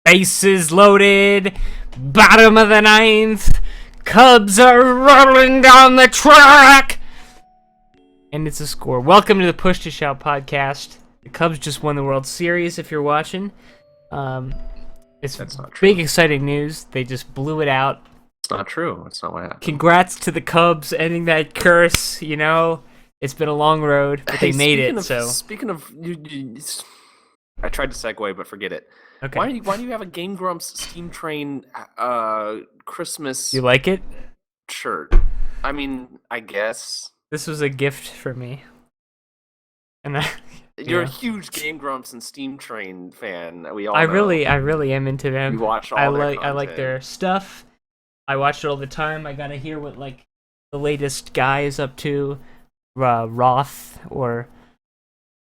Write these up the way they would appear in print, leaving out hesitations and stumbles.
Bases loaded, bottom of the ninth, Cubs are rolling down the track, and it's a score. Welcome to the Push to Shout podcast. The Cubs just won the World Series, if you're watching. It's That's not true. big, exciting news. They just blew it out. It's not true. It's not what happened. Congrats to the Cubs ending that curse, you know. It's been a long road, but they made it, Speaking of, I tried to segue, but forget it. Okay. Why do you have a Game Grumps Steam Train Christmas You like it? shirt? I mean, I guess. This was a gift for me. And You're yeah. a huge Game Grumps and Steam Train fan. We all I know. really am into them. You watch all I their like content. their stuff. I watch it all the time. I gotta hear what like the latest guy is up to. Roth, or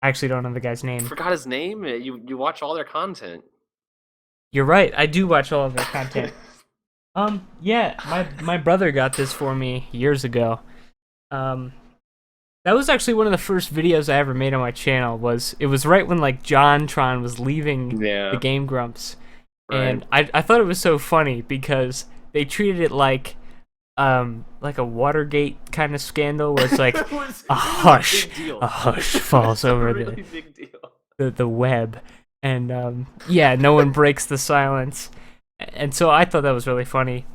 I actually don't know the guy's name. Forgot his name. You watch all their content. You're right. I do watch all of their content. Yeah, my brother got this for me years ago. That was actually one of the first videos I ever made on my channel. It was right when like JonTron was leaving the Game Grumps, Right. and I thought it was so funny because they treated it like a Watergate kind of scandal where it's like a hush falls over really big deal. the web, and yeah, no one breaks the silence, and so I thought that was really funny.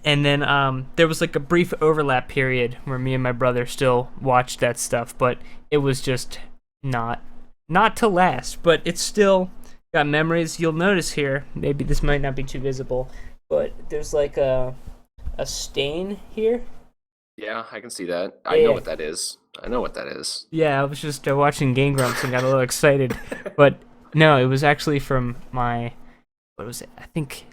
And then there was like a brief overlap period where me and my brother still watched that stuff, but it was just not to last. But it's still got memories. You'll notice here, maybe this might not be too visible, but there's like a stain here. Yeah, I can see that. I Yeah. know what that is. Yeah, I was just watching Game Grumps and got a little excited, but no, it was actually from my, what was it? I think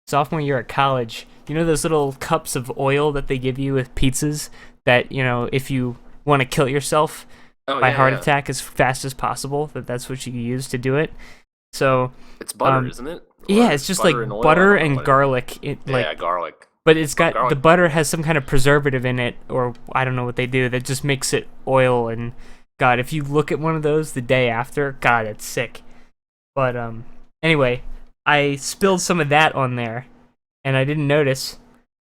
sophomore year at college. You know those little cups of oil that they give you with pizzas that, you know, if you want to kill yourself by heart attack as fast as possible, that's what you use to do it. So It's butter, isn't it? yeah, it's just like butter and garlic. Garlic. But it's got Garlic. the butter has some kind of preservative in it, or I don't know what they do, that just makes it oil. And God, if you look at one of those the day after, God, it's sick. But anyway, I spilled some of that on there, and I didn't notice.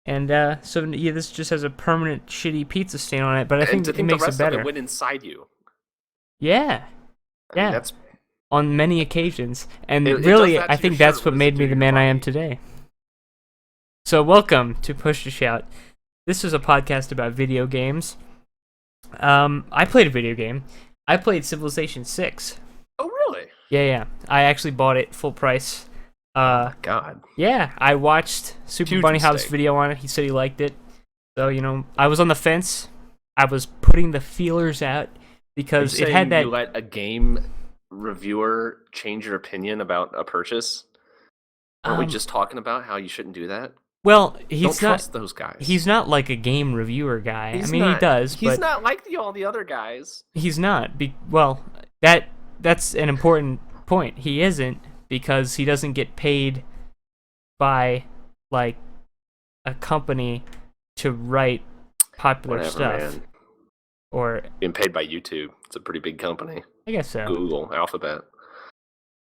And so yeah, this just has a permanent shitty pizza stain on it, but I think it makes the rest it better. Of it went inside you. Yeah, I mean, yeah. that's On many occasions, and It really, does that to I think your that's shirt. what What does it made do me to the your man I am body? today. So welcome to Push to Shout. This is a podcast about video games. I played a video game. I played Civilization 6. Oh, really? Yeah. I actually bought it full price. God. Yeah, I watched Super Huge Bunny Hop's mistake. video on it. He said he liked it. So, you know, I was on the fence. I was putting the feelers out because it had that. You let a game reviewer change your opinion about a purchase? Aren't we just talking about how you shouldn't do that? Well, Don't he's not. trust those guys. He's not like a game reviewer guy. He's I mean, not. he does, He's but not like all the other guys. he's not. Well, that's an important point. He isn't, because he doesn't get paid by like a company to write popular Whatever, stuff. man. Or Being paid by YouTube. It's a pretty big company. I guess so. Google, Alphabet.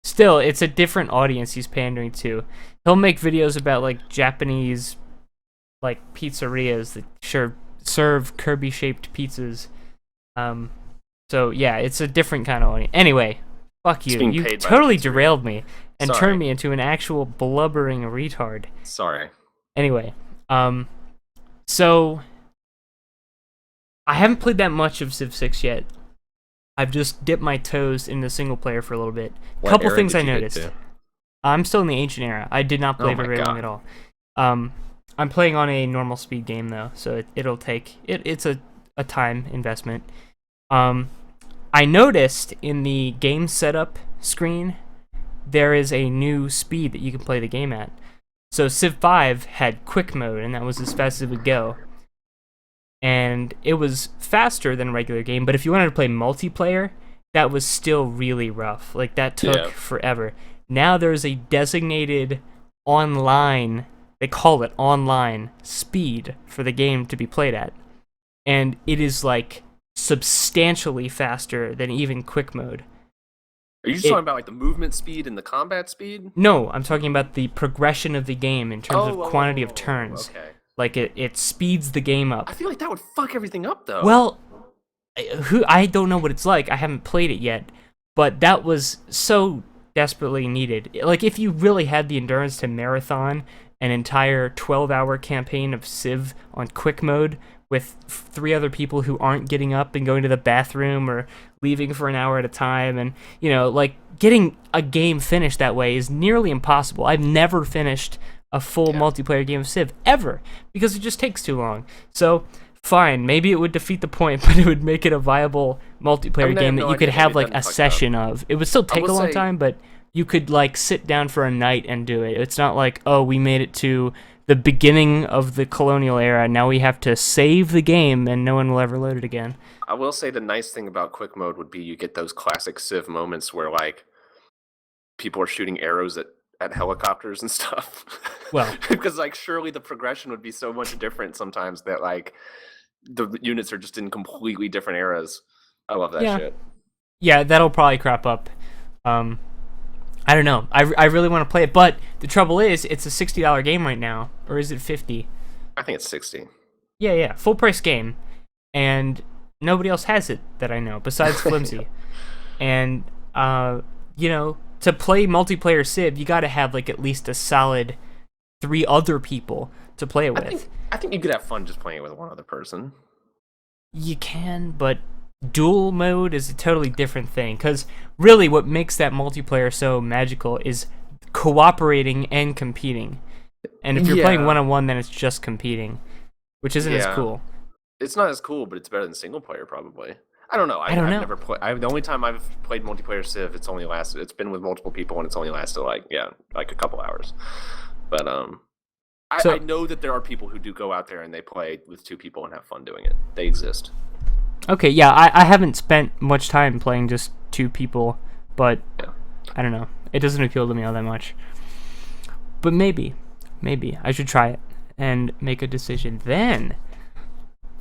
Still, it's a different audience he's pandering to. He'll make videos about like Japanese like pizzerias that serve Kirby-shaped pizzas. So yeah, it's a different kind of audience. Anyway, fuck you. being You paid by totally the pizzeria. derailed me and Sorry. turned me into an actual blubbering retard. Sorry. Anyway, so I haven't played that much of Civ 6 yet. I've just dipped my toes in the single player for a little bit. What Couple era things did I you get noticed. to? I'm still in the ancient era. I did not play Oh my very long God. at all. I'm playing on a normal speed game though, so it'll take it's a time investment. I noticed in the game setup screen there is a new speed that you can play the game at. So Civ 5 had quick mode, and that was as fast as it would go. And it was faster than a regular game, but if you wanted to play multiplayer, that was still really rough. Like, that took Yeah. forever. Now there's a designated online, they call it online speed for the game to be played at. And it is like substantially faster than even quick mode. Are you just It talking about like the movement speed and the combat speed? No, I'm talking about the progression of the game in terms of quantity of turns. Okay. Like it speeds the game I up. feel like that would fuck everything up though. Well, I don't know what it's like. I haven't played it yet, but that was so desperately needed. Like if you really had the endurance to marathon an entire 12-hour campaign of Civ on quick mode with three other people who aren't getting up and going to the bathroom or leaving for an hour at a time, and like getting a game finished that way is nearly impossible. I've never finished a full multiplayer game of Civ ever because it just takes too long. So fine, maybe it would defeat the point, but it would make it a viable multiplayer game that you could have like a session of. It would still take a long time, but you could like sit down for a night and do it. It's not like, oh, we made it to the beginning of the colonial era, now we have to save the game and no one will ever load it again. I will say the nice thing about quick mode would be you get those classic Civ moments where like people are shooting arrows at helicopters and stuff. Well, because like surely the progression would be so much different sometimes that like the units are just in completely different eras. I love that shit. Yeah, that'll probably crop up. I don't know. I really want to play it, but the trouble is, it's a $60 game right now, or is it 50? I think it's 60. Yeah, full price game, and nobody else has it that I know besides Flimsy. And to play multiplayer Civ, you got to have like at least a solid 3 other people to play it with. I think you could have fun just playing it with one other person. You can, but dual mode is a totally different thing, because really what makes that multiplayer so magical is cooperating and competing. And if you're playing one-on-one, then it's just competing, which isn't as cool. It's not as cool, but it's better than single player probably. I don't know. I've never played. The only time I've played multiplayer Civ, it's been with multiple people, and it's only lasted like a couple hours. But I know that there are people who do go out there and they play with 2 people and have fun doing it. They exist. Okay, yeah, I haven't spent much time playing just 2 people, but I don't know. It doesn't appeal to me all that much. But maybe I should try it and make a decision then.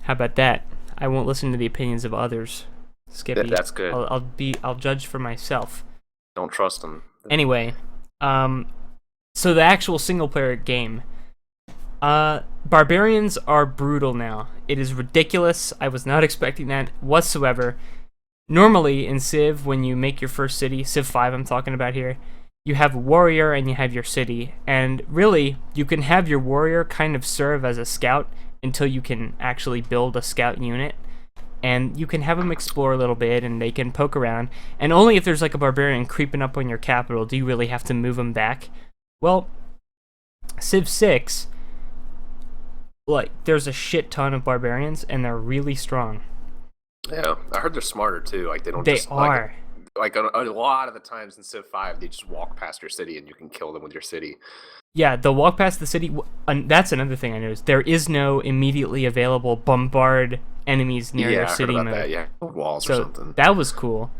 How about that? I won't listen to the opinions of others. Skippy. That's good. I'll judge for myself. Don't trust them. Anyway, so the actual single player game. Barbarians are brutal now. It is ridiculous. I was not expecting that whatsoever. Normally in Civ, when you make your first city, Civ 5 I'm talking about here, you have a warrior and you have your city. And really, you can have your warrior kind of serve as a scout until you can actually build a scout unit. And you can have them explore a little bit and they can poke around. And only if there's like a barbarian creeping up on your capital do you really have to move them back. Well, Civ 6... like there's a shit ton of barbarians and they're really strong. Yeah, I heard they're smarter too. Like they are. Like a lot of the times in Civ 5, they just walk past your city and you can kill them with your city. Yeah, they'll walk past the city. That's another thing I noticed. There is no immediately available bombard enemies near your city mode. That, yeah, walls or something. That was cool.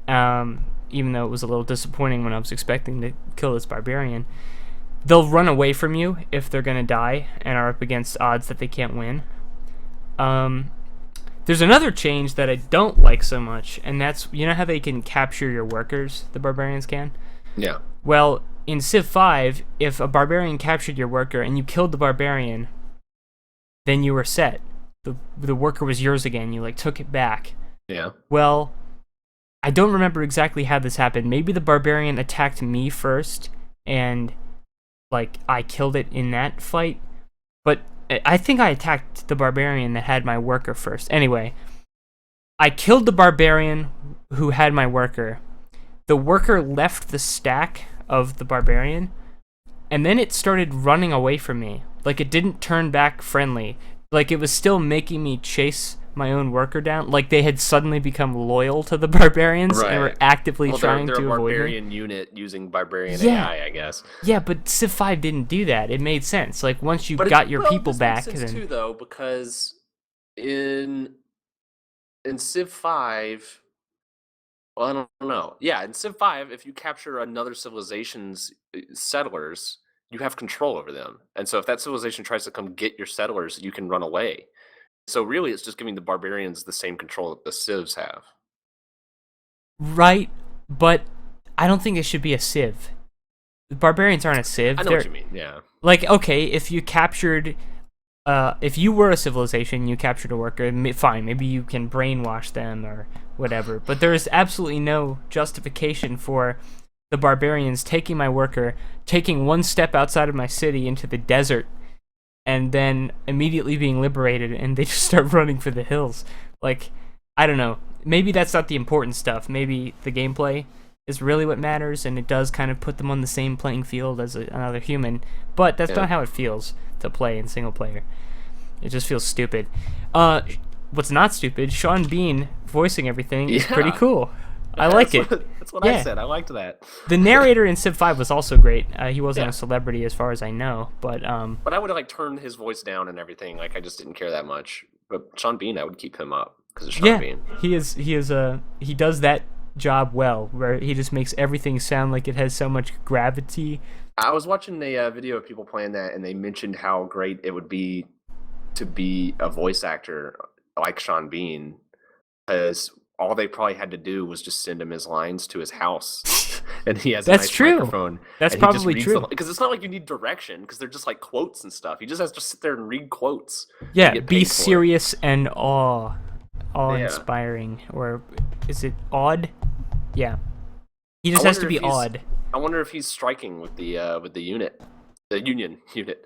Even though it was a little disappointing when I was expecting to kill this barbarian. They'll run away from you if they're going to die and are up against odds that they can't win. There's another change that I don't like so much, and that's, you know how they can capture your workers, the barbarians can? Yeah. Well, in Civ 5, if a barbarian captured your worker and you killed the barbarian, then you were set. The worker was yours again. You, like, took it back. Yeah. Well, I don't remember exactly how this happened. Maybe the barbarian attacked me first, and... like, I killed it in that fight, but I think I attacked the barbarian that had my worker first. Anyway, I killed the barbarian who had my worker. The worker left the stack of the barbarian, and then it started running away from me. Like, it didn't turn back friendly. Like, it was still making me chase my own worker down. Like, they had suddenly become loyal to the barbarians and were actively trying to avoid me. They're a barbarian unit using barbarian AI, I guess. Yeah, but Civ 5 didn't do that. It made sense. Like, once you got your people back... This makes sense too, though, because in Civ 5... well, I don't know. Yeah, in Civ 5, if you capture another civilization's settlers, you have control over them. And so if that civilization tries to come get your settlers, you can run away. So really, it's just giving the barbarians the same control that the civs have. Right, but I don't think it should be a civ. The barbarians aren't a civ. I know what you mean. Yeah. Like, okay, if you captured, if you were a civilization, you captured a worker, fine, maybe you can brainwash them or whatever. But there is absolutely no justification for the barbarians taking my worker, taking one step outside of my city into the desert, and then immediately being liberated, and they just start running for the hills. Like, I don't know. Maybe that's not the important stuff. Maybe the gameplay is really what matters, and it does kind of put them on the same playing field as another human. But that's not how it feels to play in single player. It just feels stupid. What's not stupid? Sean Bean voicing everything is pretty cool. I like it. That's what I said. I liked that. The narrator in Civ 5 was also great. He wasn't a celebrity as far as I know, but I would have like turned his voice down and everything. Like I just didn't care that much. But Sean Bean, I would keep him up because of Sean Bean. He does that job well, where he just makes everything sound like it has so much gravity. I was watching a video of people playing that, and they mentioned how great it would be to be a voice actor like Sean Bean, because all they probably had to do was just send him his lines to his house, and he has a nice microphone. That's probably true. Because it's not like you need direction, because they're just like quotes and stuff. He just has to sit there and read quotes. Yeah, be serious and awe-inspiring, or is it odd? Yeah, he just has to be odd. I wonder if he's striking with the unit, the Union unit,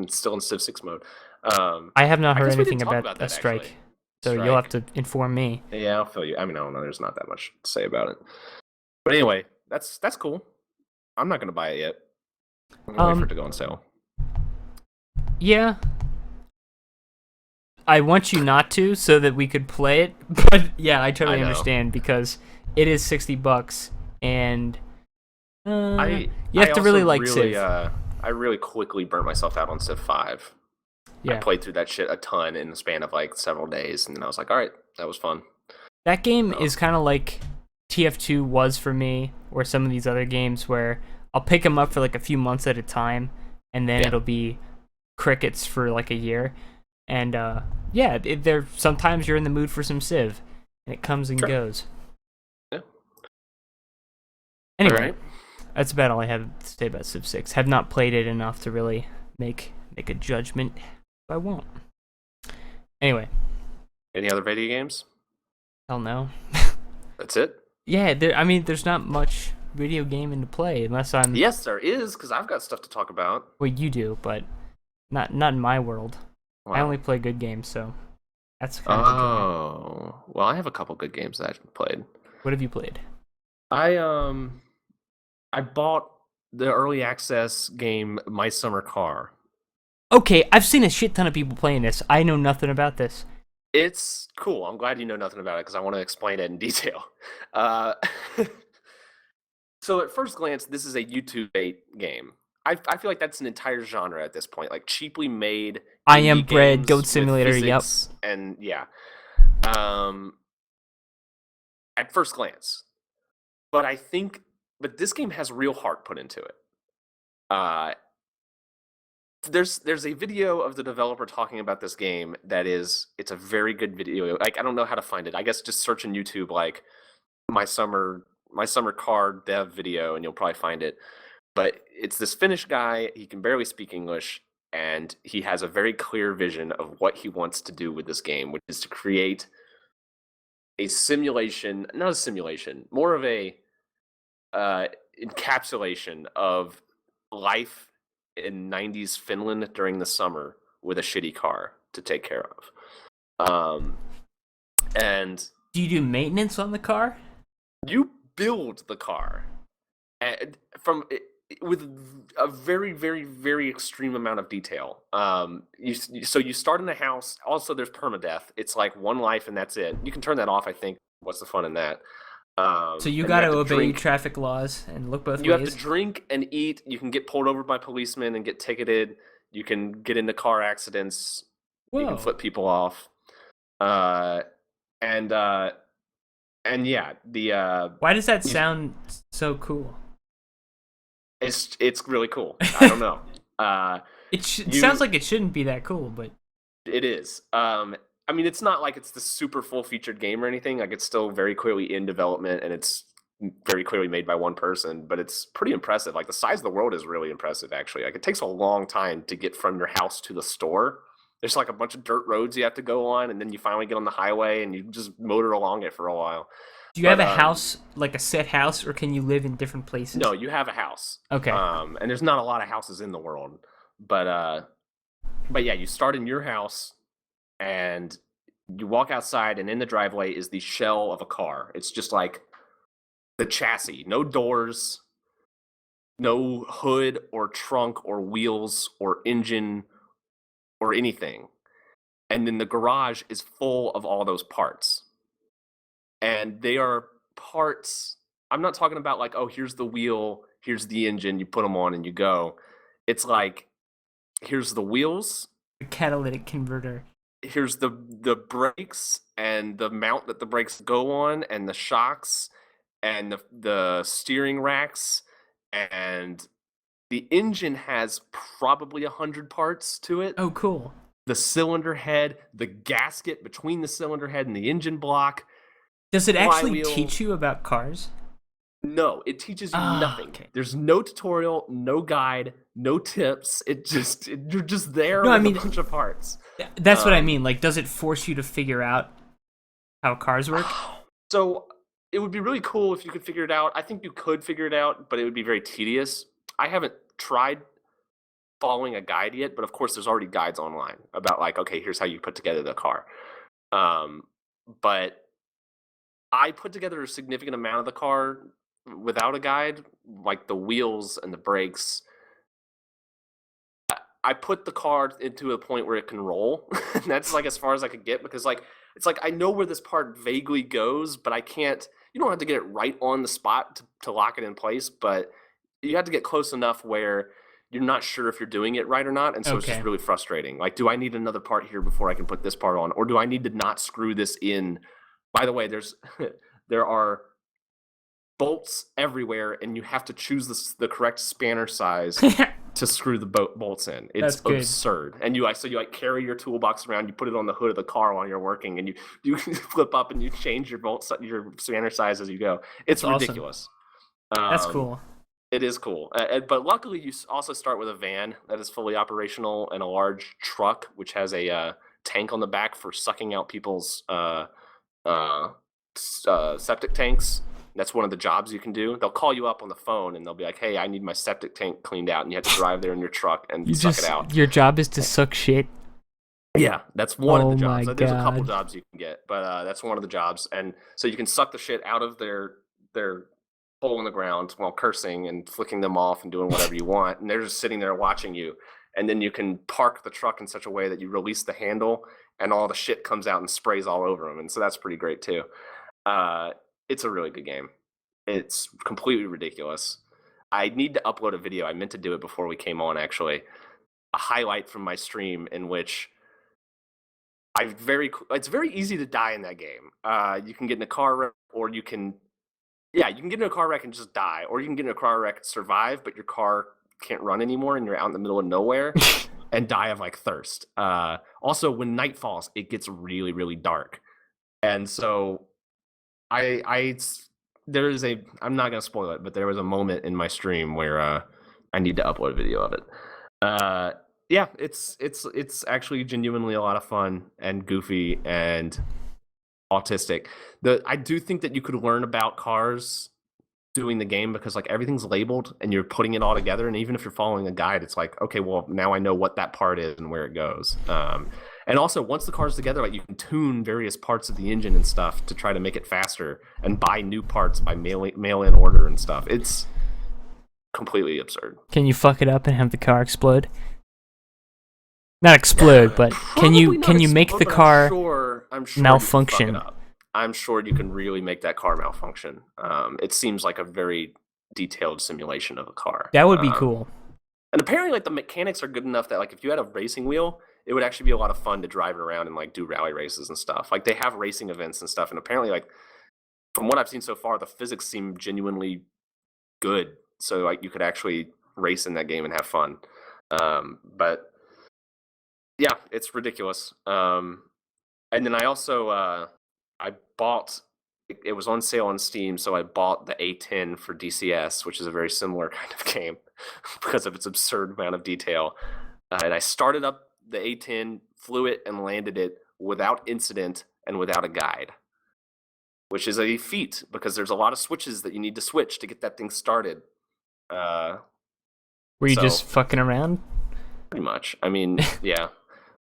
still in Civ 6 mode. I have not heard anything about that strike. Actually. So you'll have to inform me. Yeah, I'll fill you. I mean, I don't know. There's not that much to say about it. But anyway, that's cool. I'm not gonna buy it yet. I'm gonna wait for it to go on sale. Yeah. I want you not to, so that we could play it. But yeah, I totally understand, because it is $60, and you have to really like Civ. I really quickly burnt myself out on Civ 5. Yeah. I played through that shit a ton in the span of like several days, and then I was like, all right, that was fun. That game is kind of like TF2 was for me, or some of these other games where I'll pick them up for like a few months at a time, and then it'll be crickets for like a year. And sometimes you're in the mood for some Civ, and it comes and goes. Yeah. Anyway, that's about all I have to say about Civ 6. Have not played it enough to really make a judgment. I won't. Anyway. Any other video games? Hell no. That's it? Yeah, there's not much video gaming to play unless I'm... Yes, there is, because I've got stuff to talk about. Well, you do, but not in my world. Wow. I only play good games, so that's kind of... Oh. Well, I have a couple good games that I've played. What have you played? I bought the early access game My Summer Car. Okay, I've seen a shit ton of people playing this. I know nothing about this. It's cool. I'm glad you know nothing about it, because I want to explain it in detail. So at first glance, this is a YouTube bait game. I feel like that's an entire genre at this point, like cheaply made. I Am Bread, Goat Simulator, yep. And yeah. At first glance. But this game has real heart put into it. There's a video of the developer talking about this game it's a very good video. Like, I don't know how to find it. I guess just search in YouTube like my summer car dev video, and you'll probably find it. But it's this Finnish guy. He can barely speak English, and he has a very clear vision of what he wants to do with this game, which is to create a simulation, not a simulation, more of a encapsulation of life in 90s Finland during the summer with a shitty car to take care of. And do you do maintenance on the car? You build the car with a very, very, very extreme amount of detail. So you start in the house. Also, there's permadeath. It's like one life and that's it. You can turn that off, I think. What's the fun in that? So you got to obey traffic laws and look both ways. You have to drink and eat. You can get pulled over by policemen and get ticketed. You can get into car accidents. Whoa. You can flip people off. And yeah, why does that sound so cool? It's really cool. I don't know. Uh, It sounds you like it shouldn't be that cool, but It is. I mean, it's not like it's the super full featured game or anything. Like it's still very clearly in development and it's very clearly made by one person. But it's pretty impressive. Like the size of the world is really impressive, actually. Like it takes a long time to get from your house to the store. There's like a bunch of dirt roads you have to go on, and then you finally get on the highway and you just motor along it for a while. do you have But a house, like a set house, or can you live in different no, places? you have a house. Okay. And there's not a lot of houses in the world. But uh, but yeah, you start in your house and you walk outside, and in the driveway is the shell of a car. It's just like the chassis, no doors, no hood or trunk or wheels or engine or anything. And then the garage is full of all those parts. And they are parts. I'm not talking about like, oh, here's the wheel, here's the engine, you put them on and you go. It's like, here's the wheels, A catalytic converter. here's the brakes and the mount that the brakes go on and the shocks and the steering racks, and the engine has probably 100 parts to it. Oh, cool. The cylinder head, the gasket between the cylinder head and the engine block, Does it actually flywheel. teach you about cars? No, it teaches you Ah, nothing. okay. There's no tutorial, no guide, no tips. You're just there No, I with mean, a bunch of parts. that's what I Um, mean. Like, does it force you to figure out how cars work? So it would be really cool if you could figure it out. I think you could figure it out, but it would be very tedious. I haven't tried following a guide yet, but of course there's already guides online about like, okay, here's how you put together the car. Um, but I put together a significant amount of the car without a guide, like the wheels and the brakes. I put the car into a point where it can roll. And that's like as far as I could get, because like it's like I know where this part vaguely goes, but I can't. You don't have to get it right on the spot to lock it in place, but you have to get close enough where you're not sure if you're doing it right or not, and so it's just Okay. really frustrating. Like, do I need another part here before I can put this part on, or do I need to not screw this in? By the way, there's there are bolts everywhere, and you have to choose the correct spanner size to screw the bolts in. It's That's good. absurd. And you like carry your toolbox around, you put it on the hood of the car while you're working, and you flip up and you change your your spanner size as you go. It's That's awesome. ridiculous. That's Um, cool. it is cool. But luckily, you also start with a van that is fully operational and a large truck which has a tank on the back for sucking out people's uh, septic tanks. That's one of the jobs you can do. They'll call you up on the phone and they'll be like, "Hey, I need my septic tank cleaned out," and you have to drive there in your truck and suck it out. Your job is to suck shit. Yeah, that's one of Oh the my jobs. There's a couple god. jobs you can get, but that's one of the jobs. And so you can suck the shit out of their hole in the ground while cursing and flicking them off and doing whatever you want. And they're just sitting there watching you. And then you can park the truck in such a way that you release the handle and all the shit comes out and sprays all over them. And so that's pretty great too. Uh, it's a really good game. It's completely ridiculous. I need to upload a video. I meant to do it before we came on, actually. A highlight from my stream in which it's very easy to die in that game. You can get in a car wreck, or you can get in a car wreck and just die, or you can get in a car wreck and survive, but your car can't run anymore and you're out in the middle of nowhere and die of like thirst. Also, when night falls, it gets really, really dark, and so I there is a I'm not gonna spoil it, but there was a moment in my stream where I need to upload a video of it. Yeah, it's actually genuinely a lot of fun and goofy and autistic. I do think that you could learn about cars doing the game, because like everything's labeled and you're putting it all together, and even if you're following a guide, it's like, okay, well, now I know what that part is and where it goes. And also, once the car's together, like you can tune various parts of the engine and stuff to try to make it faster and buy new parts by mail-in order and stuff. It's completely absurd. Can you fuck it up and have the car explode? Not explode, but can you make the car I'm sure malfunction? You can fuck it up. I'm sure you can really make that car malfunction. It seems like a very detailed simulation of a car. That would be cool. And apparently, like the mechanics are good enough that like if you had a racing wheel, it would actually be a lot of fun to drive around and like do rally races and stuff. Like they have racing events and stuff, and apparently, like from what I've seen so far, the physics seem genuinely good. So like you could actually race in that game and have fun. But yeah, it's ridiculous. And then I also I bought. It was on sale on Steam, so I bought the A10 for DCS, which is a very similar kind of game because of its absurd amount of detail. And I started up the A10, flew it, and landed it without incident and without a guide, which is a feat because there's a lot of switches that you need to switch to get that thing started. Were you just fucking around? Pretty much. I mean, yeah.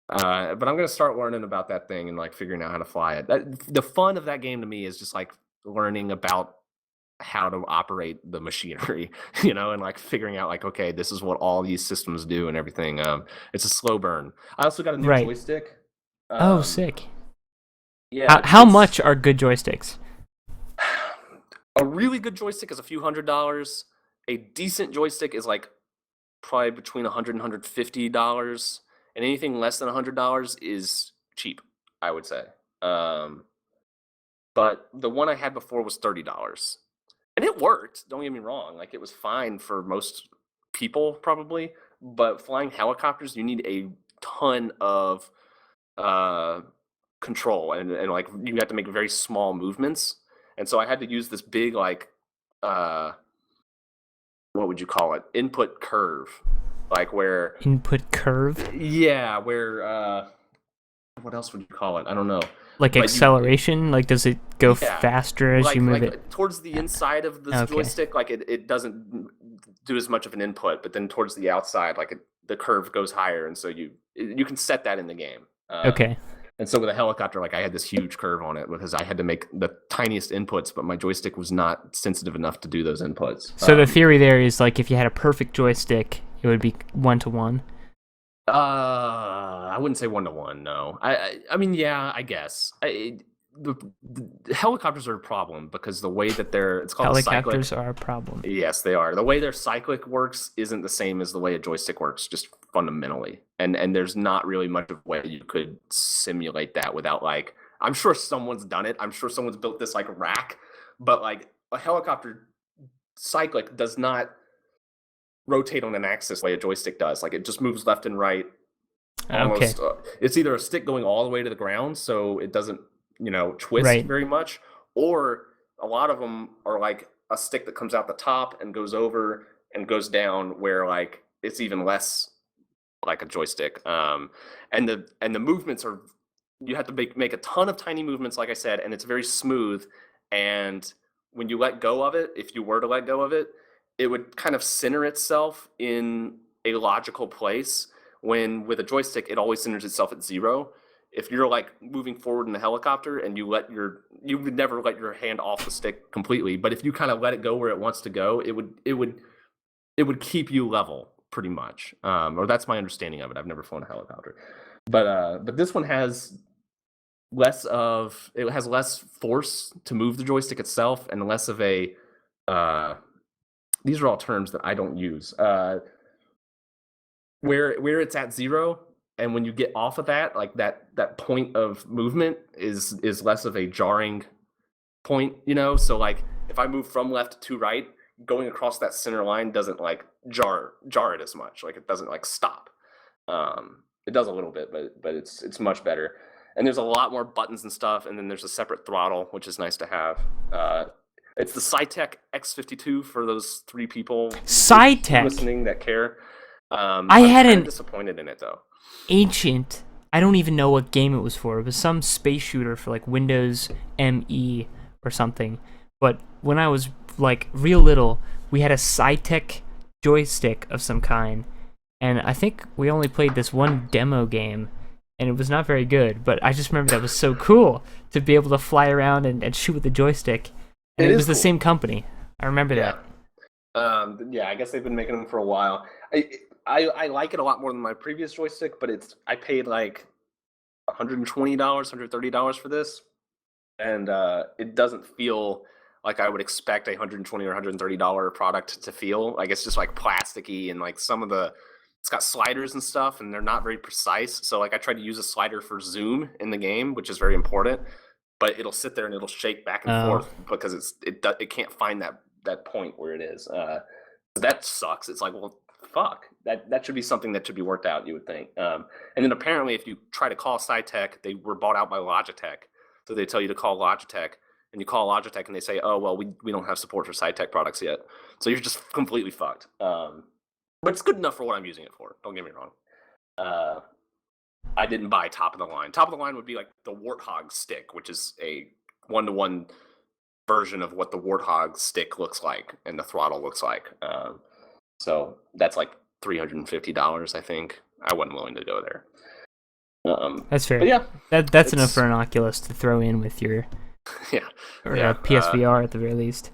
But I'm gonna start learning about that thing and like figuring out how to fly it. The fun of that game to me is just like learning about how to operate the machinery, and like figuring out like, okay, this is what all these systems do and everything. It's a slow burn. I also got a new joystick. Oh, sick. Yeah. How much are good joysticks? A really good joystick is a few $100s. A decent joystick is like probably between $100 and $150. And anything less than $100 is cheap, I would say. But the one I had before was $30. And it worked, don't get me wrong. Like, it was fine for most people, probably. But flying helicopters, you need a ton of control. And like, you have to make very small movements. And so I had to use this big, like, what would you call it? Input curve. Like where input curve? Yeah, where what else would you call it? I don't know. Like but acceleration? Like does it go faster as you move it? Towards the inside of the joystick, like it doesn't do as much of an input, but then towards the outside, like the curve goes higher, and so you can set that in the game. Okay. And so with a helicopter, like I had this huge curve on it because I had to make the tiniest inputs, but my joystick was not sensitive enough to do those inputs. So the theory there is like if you had a perfect joystick, it would be 1-to-1. I wouldn't say 1-to-1. No, I mean, yeah, I guess. The helicopters are a problem because the way that it's called helicopters cyclic. Are a problem. Yes, they are. The way their cyclic works isn't the same as the way a joystick works, just fundamentally. And there's not really much of a way you could simulate that without like. I'm sure someone's done it. I'm sure someone's built this like rack, but like a helicopter cyclic does not rotate on an axis the way a joystick does. Like it just moves left and right. Almost. Okay. It's either a stick going all the way to the ground, so it doesn't twist very much, or a lot of them are like a stick that comes out the top and goes over and goes down where like it's even less like a joystick. And the movements are, you have to make a ton of tiny movements, like I said, and it's very smooth. And when you let go of it, if you were to let go of it, it would kind of center itself in a logical place, when with a joystick, it always centers itself at 0. If you're like moving forward in the helicopter and you would never let your hand off the stick completely, but if you kind of let it go where it wants to go, it would keep you level pretty much. Or that's my understanding of it. I've never flown a helicopter, but this one has less force to move the joystick itself and less of a these are all terms that I don't use. Where it's at 0. And when you get off of that, like that point of movement is less of a jarring point, So like if I move from left to right, going across that center line doesn't like jar it as much. Like it doesn't like stop. It does a little bit, but it's much better. And there's a lot more buttons and stuff. And then there's a separate throttle, which is nice to have. It's the Cytec X52 for those 3 people listening that care. I'm disappointed in it though. Ancient, I don't even know what game it was for. It was some space shooter for like Windows ME or something. But when I was like real little, we had a Cytec joystick of some kind, and I think we only played this one demo game, and it was not very good. But I just remember that was so cool to be able to fly around and shoot with the joystick. And it was cool. The same company. I remember that. Yeah, I guess they've been making them for a while. I like it a lot more than my previous joystick, but I paid like $120, $130 for this, and it doesn't feel like I would expect a $120 or $130 product to feel. Like it's just like plasticky, and like it's got sliders and stuff, and they're not very precise. So like I tried to use a slider for zoom in the game, which is very important, but it'll sit there and it'll shake back and forth because it can't find that point where it is. That sucks. It's like, well, fuck? That should be something that should be worked out, you would think. And then apparently, if you try to call SciTech, they were bought out by Logitech, so they tell you to call Logitech, and you call Logitech, and they say, "Oh, well, we don't have support for SciTech products yet," so you're just completely fucked. But it's good enough for what I'm using it for. Don't get me wrong. I didn't buy top of the line. Top of the line would be like the Warthog stick, which is a 1-to-1 version of what the Warthog stick looks like and the throttle looks like. So that's like $350, I think. I wasn't willing to go there. That's fair. But yeah, that's enough for an Oculus to throw in with your PSVR at the very least.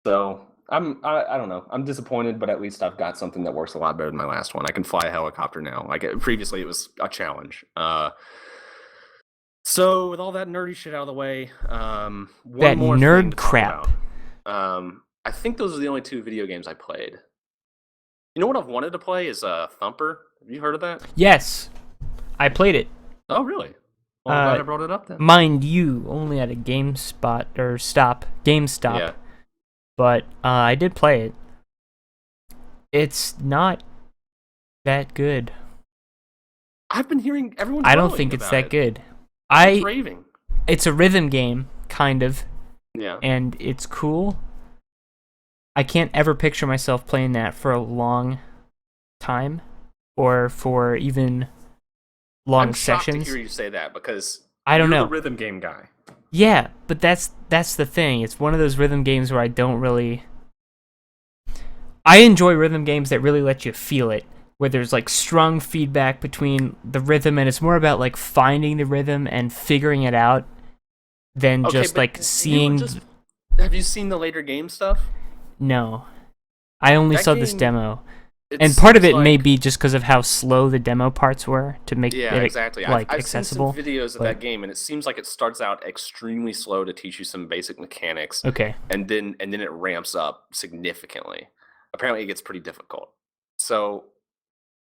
So I don't know. I'm disappointed, but at least I've got something that works a lot better than my last one. I can fly a helicopter now. Like previously, it was a challenge. So with all that nerdy shit out of the way, one that more nerd thing to crap. I think those are the only 2 video games I played. You know what I've wanted to play is Thumper. Have you heard of that? Yes, I played it. Oh, really? Well, I'm glad I brought it up then. Mind you, only at a GameStop. Yeah. But I did play it. It's not that good. I've been hearing everyone. I don't think it's that good. It's raving. It's a rhythm game, kind of. Yeah. And it's cool. I can't ever picture myself playing that for a long time, or for even long I'm shocked sessions. to hear you say that because I don't you're know. the rhythm game guy. Yeah, but that's the thing. It's one of those rhythm games where I don't really. I enjoy rhythm games that really let you feel it, where there's like strong feedback between the rhythm, and it's more about like finding the rhythm and figuring it out than just like seeing. Have you seen the later game stuff? No, I only saw this game, demo, and part of it may be just because of how slow the demo parts were to make it exactly. like I've accessible. seen some videos of that game, and it seems like it starts out extremely slow to teach you some basic mechanics. Okay, and then it ramps up significantly. Apparently, it gets pretty difficult. So,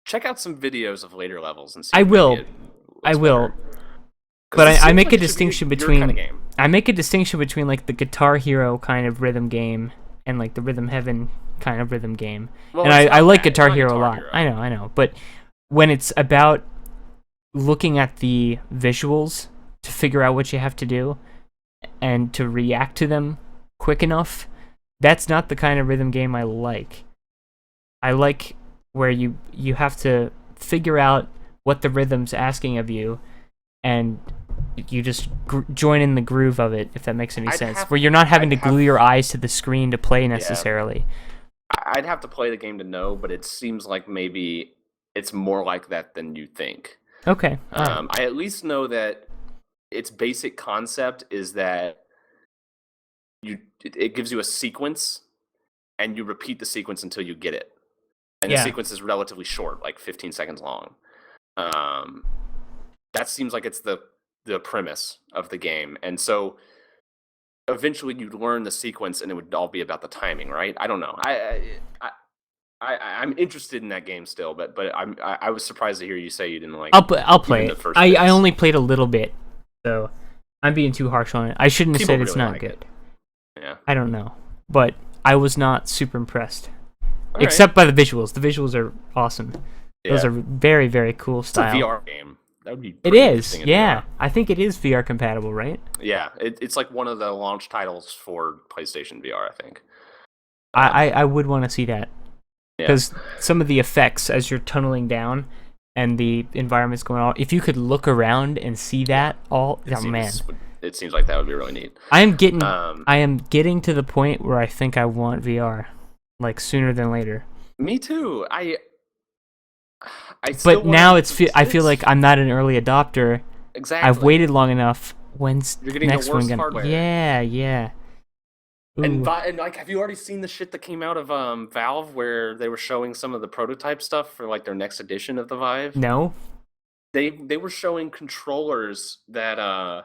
check out some videos of later levels and see. I will. But I make a distinction between. Kind of game. I make a distinction between like the Guitar Hero kind of rhythm game and like the Rhythm Heaven kind of rhythm game. Well, and I like Guitar Hero a lot. I know. But when it's about looking at the visuals to figure out what you have to do and to react to them quick enough, that's not the kind of rhythm game I like. I like where you have to figure out what the rhythm's asking of you, and you just join in the groove of it, if that makes any sense. Where you're not having to glue your eyes to the screen to play necessarily. I'd have to play the game to know, but it seems like maybe it's more like that than you think. Okay. I at least know that its basic concept is that it gives you a sequence, and you repeat the sequence until you get it. And the sequence is relatively short, like 15 seconds long. That seems like it's the premise of the game. And so eventually you'd learn the sequence, and it would all be about the timing, right? I don't know. I'm interested in that game still, but I was surprised to hear you say you didn't like. I'll play it. I only played a little bit, so I'm being too harsh on it. I shouldn't have said it's not good. Yeah. I don't know, but I was not super impressed, except by the visuals. The visuals are awesome. Those are very, very cool style. It's a VR game. That would be. It is. Yeah, I think it is VR compatible, right? Yeah, it's like one of the launch titles for PlayStation VR, I think. I would want to see that. Because some of the effects as you're tunneling down and the environment's going on, if you could look around and see that man. It seems like that would be really neat. I am getting to the point where I think I want VR, like sooner than later. Me too. But now I feel like I'm not an early adopter. Exactly. I've waited long enough. When's You're getting next the worst one gonna? hardware. Yeah. And like, have you already seen the shit that came out of Valve where they were showing some of the prototype stuff for like their next edition of the Vive? No. They were showing controllers that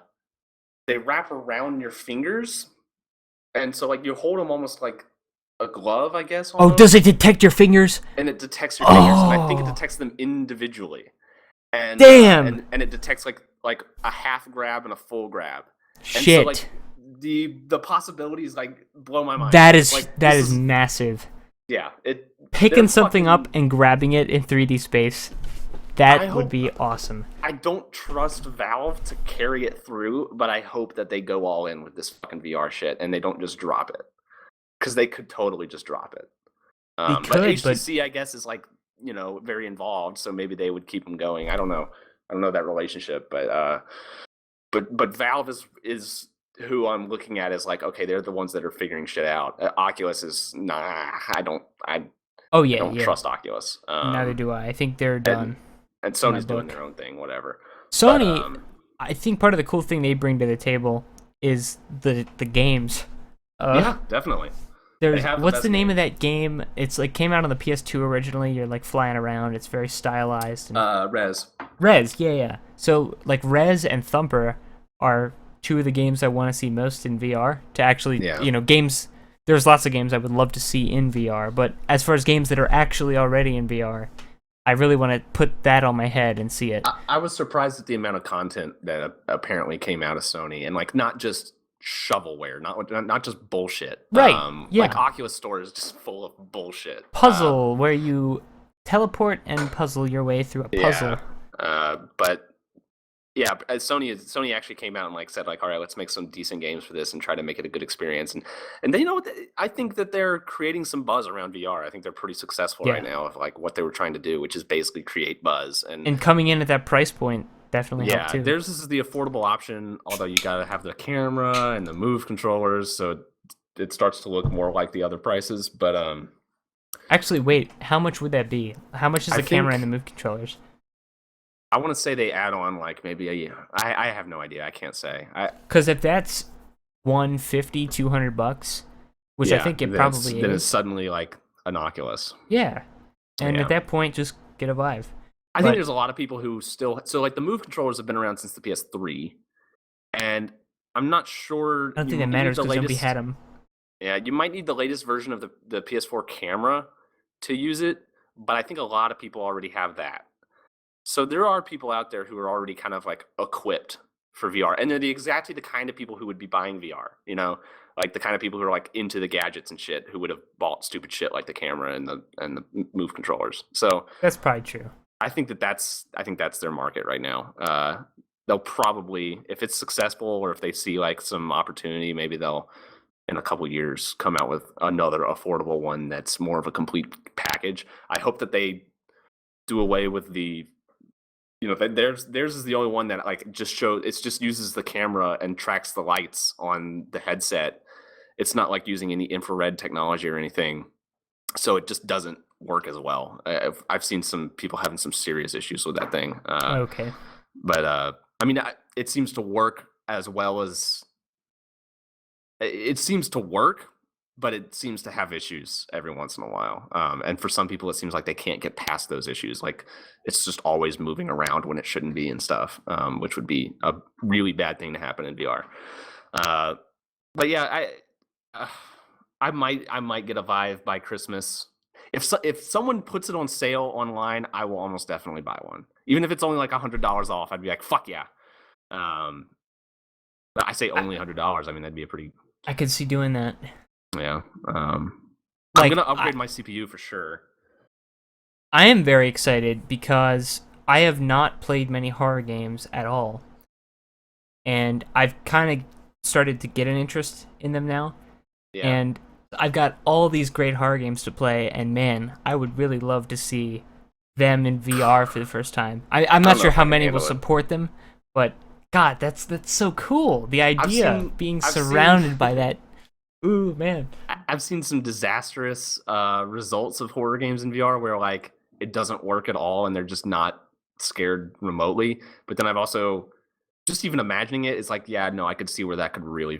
they wrap around your fingers, and so like you hold them almost like a glove, I guess. Almost. Oh, does it detect your fingers? And it detects your fingers, and I think it detects them individually. And damn. And it detects like a half grab and a full grab. Shit. And so, like, the possibilities like blow my mind. That is massive. Yeah, they're Picking something up fucking. and grabbing it in 3D space, I that would hope. be awesome. I don't trust Valve to carry it through, but I hope that they go all in with this fucking VR shit and they don't just drop it, because they could totally just drop it. They But could, but HTC, I guess, is like, very involved, so maybe they would keep them going. I don't know. I don't know that relationship, but Valve is who I'm looking at as like, okay, they're the ones that are figuring shit out. Oculus is nah. oh I yeah, don't yeah. trust Oculus. Neither do I. I think they're And done and in my Sony's doing book. their own thing, whatever. But Sony, I think part of the cool thing they bring to the table is the games. yeah, definitely. They There's have the what's the best name of games. that game? It's like came out on the PS2 originally. You're like flying around. It's very stylized. And Res. Rez, yeah, yeah. So like Rez and Thumper are two of the games I want to see most in VR. To actually, Yeah. games. There's lots of games I would love to see in VR, but as far as games that are actually already in VR, I really want to put that on my head and see it. I was surprised at the amount of content that apparently came out of Sony, and like not just shovelware, not just bullshit. Right? Like Yeah. Oculus Store is just full of bullshit. Puzzle where you teleport and puzzle your way through a puzzle. Yeah. But yeah, Sony actually came out and like said like, all right, let's make some decent games for this and try to make it a good experience. And then I think that they're creating some buzz around VR. I think they're pretty successful Yeah. right now of like what they were trying to do, which is basically create buzz. And coming in at that price point definitely Yeah, helped too. theirs is the affordable option, although you gotta have the camera and the Move controllers, so it starts to look more like the other prices. But Actually, wait, how much would that be? How much is I the camera and think the Move controllers? I want to say they add on like maybe I have no idea. I can't say. Because if that's 150, $200, which I think it probably then it's is. suddenly like an Oculus. Yeah. And Yeah. at that point, just get a Vive. I think But there's a lot of people who still like the Move controllers have been around since the PS3, and I'm not sure. I don't You think that need matters the because nobody latest. had them. Yeah, you might need the latest version of the PS4 camera to use it, but I think a lot of people already have that. So there are people out there who are already kind of like equipped for VR, and they're exactly the kind of people who would be buying VR. Like the kind of people who are like into the gadgets and shit, who would have bought stupid shit like the camera and the Move controllers. So That's probably true. I think that's their market right now. They'll probably, if it's successful or if they see like some opportunity, maybe they'll in a couple years come out with another affordable one that's more of a complete package. I hope that they do away with theirs is the only one that like just uses the camera and tracks the lights on the headset. It's not like using any infrared technology or anything, so it just doesn't work as well. I've seen some people having some serious issues with that thing. Okay. But I mean, it seems to work as well as it seems to work, but it seems to have issues every once in a while. And for some people, it seems like they can't get past those issues. Like it's just always moving around when it shouldn't be and stuff, which would be a really bad thing to happen in VR. But yeah, I might get a Vive by Christmas. If someone puts it on sale online, I will almost definitely buy one. Even if it's only like $100 off, I'd be like, fuck yeah. But I say only $100. I mean, that'd be a pretty I could see doing that. yeah. I'm Like, gonna upgrade my CPU for sure. I am very excited because I have not played many horror games at all. And I've kind of started to get an interest in them now. Yeah. And I've got all these great horror games to play, and man, I would really love to see them in VR for the first time. I'm I not don't know sure if how I can many will handle it. support them, but God, that's so cool. The idea of being surrounded by that. Ooh, man. I've seen some disastrous results of horror games in VR where like it doesn't work at all and they're just not scared remotely. But then I've also just even imagining it is like, yeah, no, I could see where that could really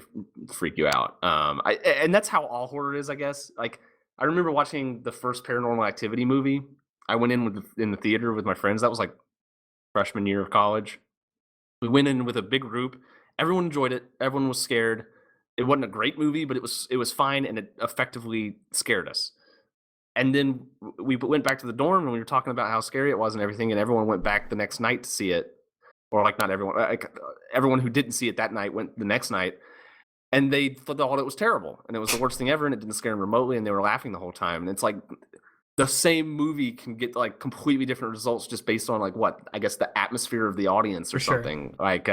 freak you out. And that's how all horror is, I guess. Like I remember watching the first Paranormal Activity movie. I went in the theater with my friends. That was like freshman year of college. We went in with a big group. Everyone enjoyed it. Everyone was scared. It wasn't a great movie, but it was fine, and it effectively scared us. And then we went back to the dorm, and we were talking about how scary it was and everything. And everyone went back the next night to see it, or like not everyone, like everyone who didn't see it that night went the next night. and they thought it was terrible, and it was the worst thing ever, and it didn't scare them remotely, and they were laughing the whole time. And it's like the same movie can get like completely different results just based on like what I guess the atmosphere of the audience or something. Like,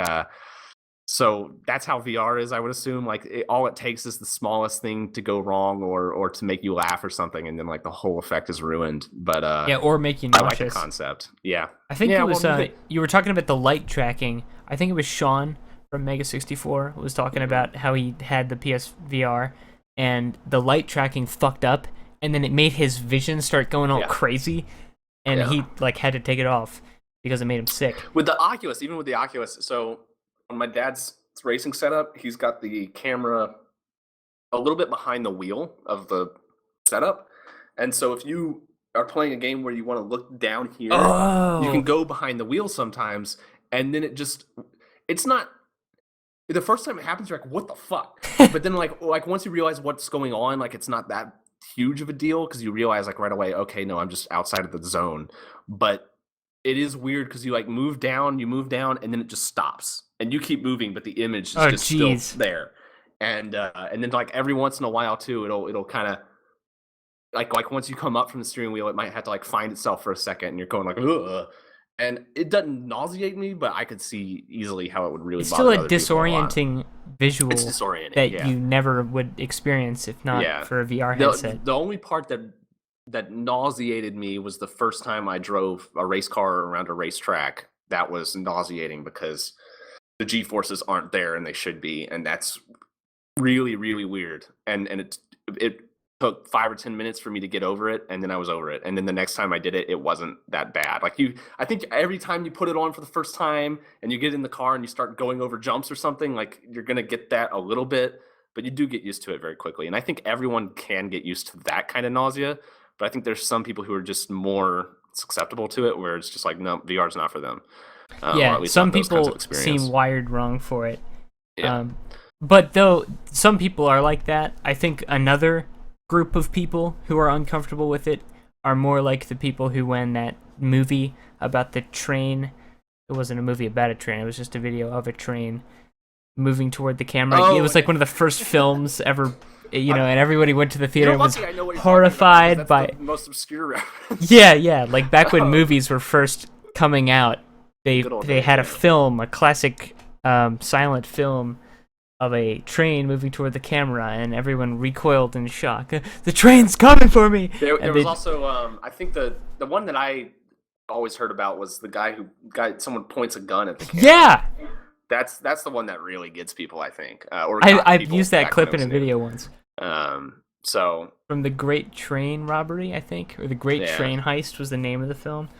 so that's how VR is, I would assume. Like, all it takes is the smallest thing to go wrong or to make you laugh or something, and then like the whole effect is ruined. But yeah, or make you I nauseous. like the concept. Yeah, I think it was you were talking about the light tracking. I think it was Sean from Mega 64 was talking about how he had the PSVR and the light tracking fucked up, and then it made his vision start going all crazy, and he like had to take it off because it made him sick. With the Oculus, even with the Oculus, so on my dad's racing setup, he's got the camera a little bit behind the wheel of the setup, and so if you are playing a game where you want to look down here, you can go behind the wheel sometimes, and then it's not. The first time it happens, you're like, what the fuck? But then like once you realize what's going on, like it's not that huge of a deal because you realize like right away, okay, no, I'm just outside of the zone. But it is weird because you like move down, and then it just stops. And you keep moving, but the image is just still there. And then like every once in a while too, it'll kind of like once you come up from the steering wheel, it might have to like find itself for a second, and you're going like, ugh. And it doesn't nauseate me, but I could see easily how it would really bother other people. It's still a disorienting visual that you never would experience if not for a VR headset. The only part that nauseated me was the first time I drove a race car around a racetrack. That was nauseating because the G-forces aren't there and they should be, and that's really, really weird. And it took 5 or 10 minutes for me to get over it, and then I was over it. And then the next time I did it, it wasn't that bad. Like I think every time you put it on for the first time and you get in the car and you start going over jumps or something, like you're gonna get that a little bit, but you do get used to it very quickly. And I think everyone can get used to that kind of nausea, but I think there's some people who are just more susceptible to it, where it's just like, no, VR is not for them. Some people seem wired wrong for it. But though some people are like that, I think another group of people who are uncomfortable with it are more like the people who, when that movie about the train, it wasn't a movie about a train, it was just a video of a train moving toward the camera. It was like one of the first films ever, and everybody went to the theater and was horrified by the most obscure reference. Yeah, like back when movies were first coming out, they had a film, a classic silent film of a train moving toward the camera, and everyone recoiled in shock. The train's coming for me! There was also, I think the one that I always heard about was the guy someone points a gun at the camera. Yeah! That's the one that really gets people, I think. I've used that clip in a video once. So from the Great Train Robbery, I think, or the Great Train Heist was the name of the film.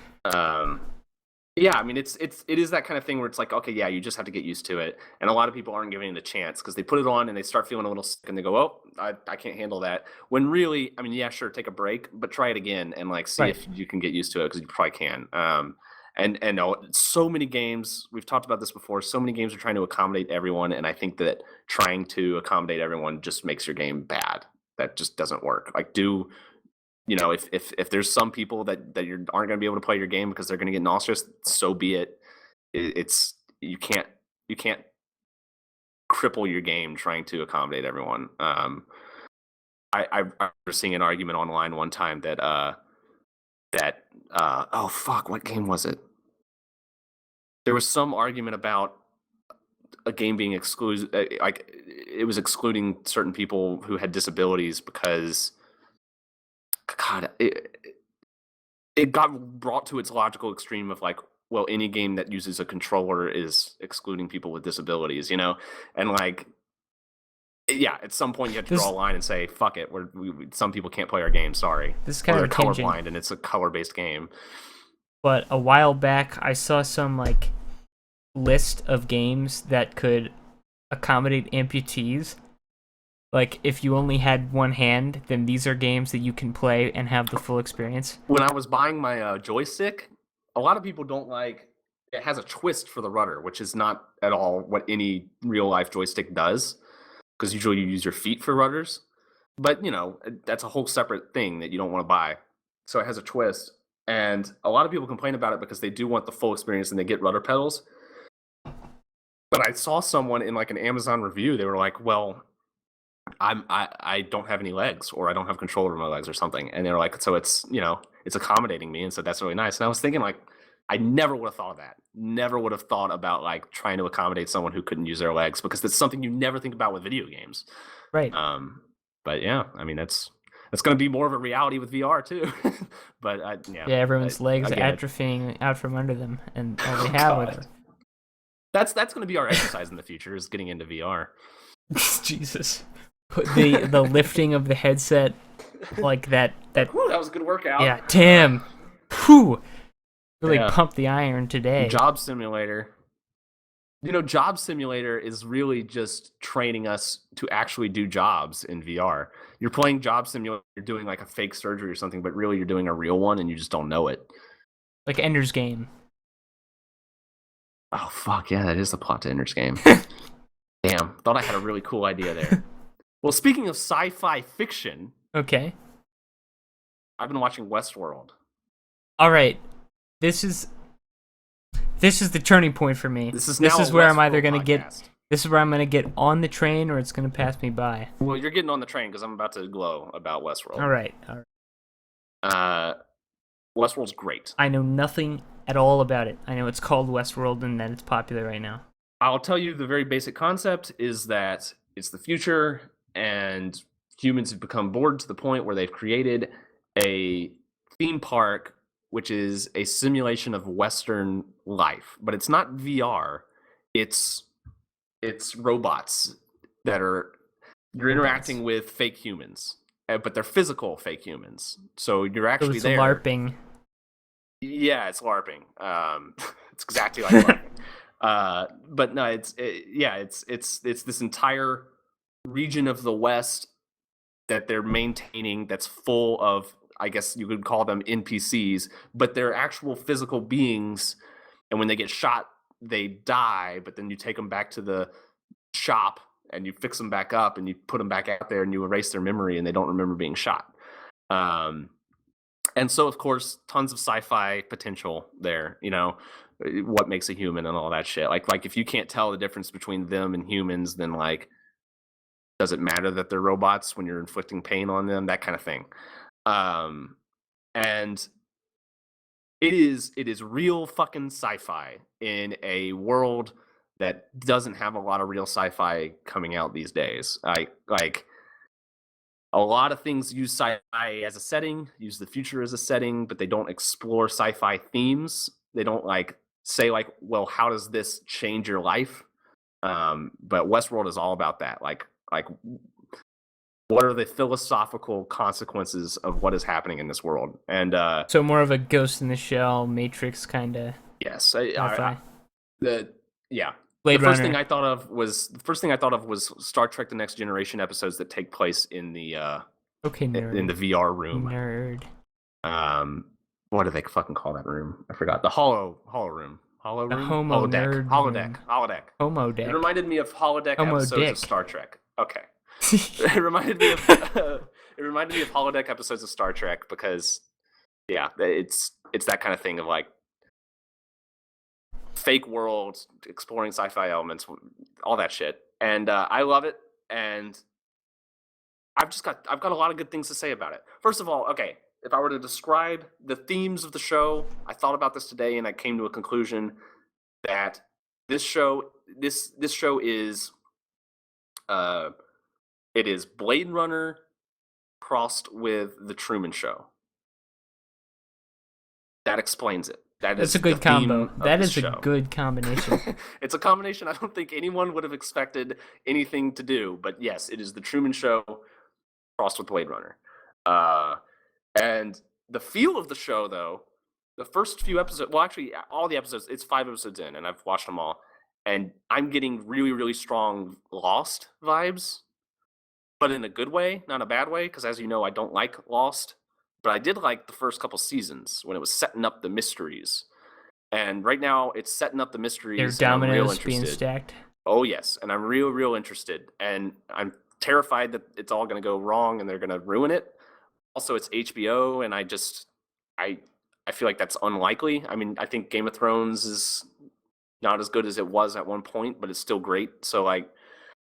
Yeah, I mean, it is that kind of thing where it's like, okay, yeah, you just have to get used to it. And a lot of people aren't giving it a chance because they put it on and they start feeling a little sick and they go, oh, I can't handle that. When really, I mean, yeah, sure, take a break, but try it again and like see if you can get used to it, because you probably can. And so many games, we've talked about this before, so many games are trying to accommodate everyone, and I think that trying to accommodate everyone just makes your game bad. That just doesn't work. Like, if there's some people that aren't going to be able to play your game because they're going to get nauseous, so be it. You can't cripple your game trying to accommodate everyone. I was seeing an argument online one time that oh fuck, what game was it? There was some argument about a game being excluded, like it was excluding certain people who had disabilities because, God, it got brought to its logical extreme of like, well, any game that uses a controller is excluding people with disabilities, and like, yeah, at some point you have to draw a line and say, fuck it, some people can't play our game, sorry. This is kind of colorblind and it's a color-based game. But a while back, I saw some like list of games that could accommodate amputees. Like, if you only had one hand, then these are games that you can play and have the full experience. When I was buying my joystick, a lot of people don't like, it has a twist for the rudder, which is not at all what any real-life joystick does, because usually you use your feet for rudders. But, that's a whole separate thing that you don't want to buy. So it has a twist. And a lot of people complain about it because they do want the full experience and they get rudder pedals. But I saw someone in like an Amazon review. They were like, "Well, I don't have any legs, or I don't have control over my legs, or something." And they're like, "So it's it's accommodating me," and so that's really nice. And I was thinking like, I never would have thought of that. Never would have thought about like trying to accommodate someone who couldn't use their legs, because that's something you never think about with video games. Right. But yeah, I mean that's going to be more of a reality with VR too. But Yeah, everyone's legs atrophying out from under them, and all they have are. That's going to be our exercise in the future, is getting into VR. Jesus. Put the lifting of the headset, like that. Whew, that was a good workout. Yeah, damn. Whew. Really pumped the iron today. Job Simulator. Job Simulator is really just training us to actually do jobs in VR. You're playing Job Simulator, you're doing like a fake surgery or something, but really you're doing a real one and you just don't know it. Like Ender's Game. Oh, fuck, yeah, that is the plot to Ender's Game. Damn, thought I had a really cool idea there. Well, speaking of sci-fi fiction... Okay. I've been watching Westworld. All right. This is the turning point for me. This is where I'm either going to get... This is where I'm going to get on the train, or it's going to pass me by. Well, you're getting on the train, because I'm about to glow about Westworld. All right. Westworld's great. I know nothing at all about it. I know it's called Westworld and that it's popular right now. I'll tell you the very basic concept is that it's the future, and humans have become bored to the point where they've created a theme park which is a simulation of Western life. But it's not VR. It's robots that you're interacting with fake humans, but they're physical fake humans. So you're actually there. LARPing. Yeah, it's LARPing. It's exactly like LARPing. But no, it's this entire region of the West that they're maintaining that's full of, I guess you could call them NPCs, but they're actual physical beings. And when they get shot, they die, but then you take them back to the shop and you fix them back up and you put them back out there and you erase their memory and they don't remember being shot. And so, of course, tons of sci-fi potential there, what makes a human and all that shit. Like if you can't tell the difference between them and humans, then like, does it matter that they're robots when you're inflicting pain on them? That kind of thing. And it is real fucking sci-fi in a world that doesn't have a lot of real sci-fi coming out these days. Like a lot of things use sci-fi as a setting, use the future as a setting, but they don't explore sci-fi themes. They don't like say like, well, how does this change your life? But Westworld is all about that. Like what are the philosophical consequences of what is happening in this world? And so more of a Ghost in the Shell, Matrix kind of. Yes, yeah. Blade Runner. First thing I thought of was Star Trek: The Next Generation episodes that take place in the in the VR room. Nerd. What do they fucking call that room? I forgot. The holo room. Holodeck. Homodeck. It reminded me of holodeck episodes of Star Trek. Okay. It reminded me of holodeck episodes of Star Trek because it's that kind of thing of like fake worlds, exploring sci-fi elements, all that shit. And I love it, and I've got a lot of good things to say about it. First of all, okay, if I were to describe the themes of the show, I thought about this today and I came to a conclusion that this show is it is Blade Runner crossed with The Truman Show. That explains it. That's a good combo. That is a good combination. It's a combination I don't think anyone would have expected anything to do. But yes, it is The Truman Show crossed with Blade Runner. And the feel of the show, though, the first few episodes, well, actually, all the episodes, it's 5 episodes in, and I've watched them all. And I'm getting really, really strong Lost vibes. But in a good way, not a bad way, because as you know, I don't like Lost. But I did like the first couple seasons when it was setting up the mysteries. And right now, it's setting up the mysteries. Their dominoes being stacked. Oh, yes. And I'm real interested. And I'm terrified that it's all going to go wrong and they're going to ruin it. Also, it's HBO, and I feel like that's unlikely. I mean, I think Game of Thrones is not as good as it was at one point, but it's still great. So like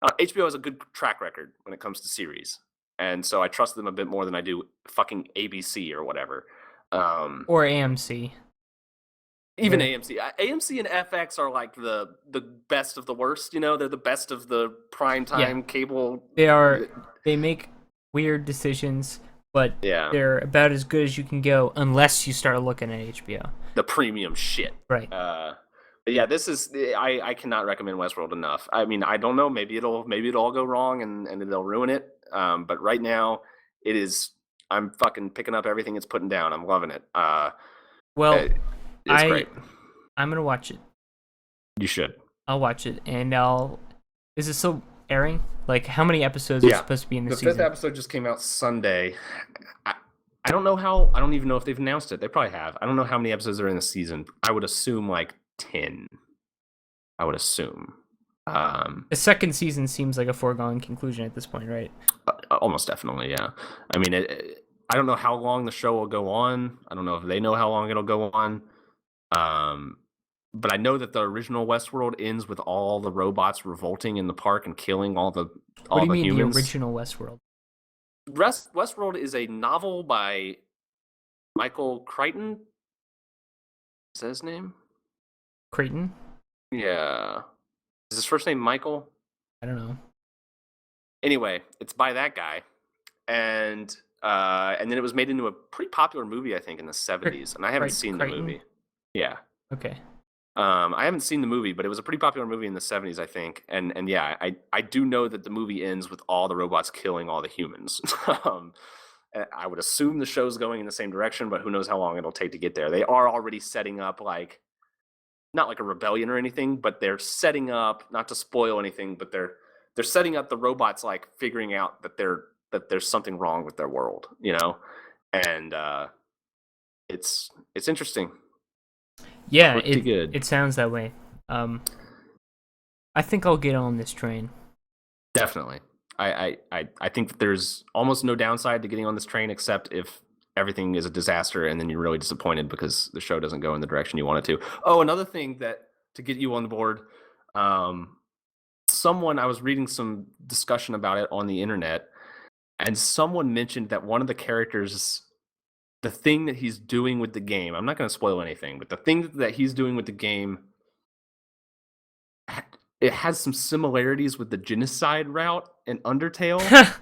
HBO has a good track record when it comes to series, and so I trust them a bit more than I do fucking ABC or whatever. Or AMC. Even AMC, AMC and FX are like the best of the worst. You know, they're the best of the primetime cable. They make weird decisions, but Yeah, they're about as good as you can go unless you start looking at HBO. the premium shit. Right. But yeah, this is I cannot recommend Westworld enough. I mean, I don't know, maybe it'll all go wrong and they'll ruin it. But right now, it is. I'm fucking picking up everything it's putting down. I'm loving it. Well, it's great. I'm gonna watch it. You should. I'll watch it, and I'll. Is it still airing? Like, how many episodes are supposed to be in the season? The 5th episode just came out Sunday. I don't know how. I don't even know if they've announced it. They probably have. I don't know how many episodes are in the season. I would assume like 10. I would assume. The second season seems like a foregone conclusion at this point, right? Almost definitely, yeah. I mean, I don't know how long the show will go on. I don't know if they know how long it'll go on. But I know that the original Westworld ends with all the robots revolting in the park and killing all the humans. What do you mean the original Westworld? Westworld is a novel by Michael Crichton. Is that his name? Crichton? Yeah. Is his first name Michael? I don't know. Anyway, it's by that guy, and then it was made into a pretty popular movie, I think, in the 70s, and I haven't seen the movie. Yeah. Okay. I haven't seen the movie, but it was a pretty popular movie in the 70s, I think, and yeah, I do know that the movie ends with all the robots killing all the humans. I would assume the show's going in the same direction, but who knows how long it'll take to get there. They are already setting up like. Not like a rebellion or anything, but they're setting up, not to spoil anything, but they're setting up the robots like figuring out that there's something wrong with their world, you know? And it's interesting. Yeah, pretty good. It sounds that way. I think I'll get on this train. Definitely. I think that there's almost no downside to getting on this train except if everything is a disaster and then you're really disappointed because the show doesn't go in the direction you want it to. Oh, another thing that to get you on the board, I was reading some discussion about it on the internet, and someone mentioned that one of the characters, the thing that he's doing with the game, I'm not going to spoil anything, but the thing that he's doing with the game, it has some similarities with the genocide route in Undertale.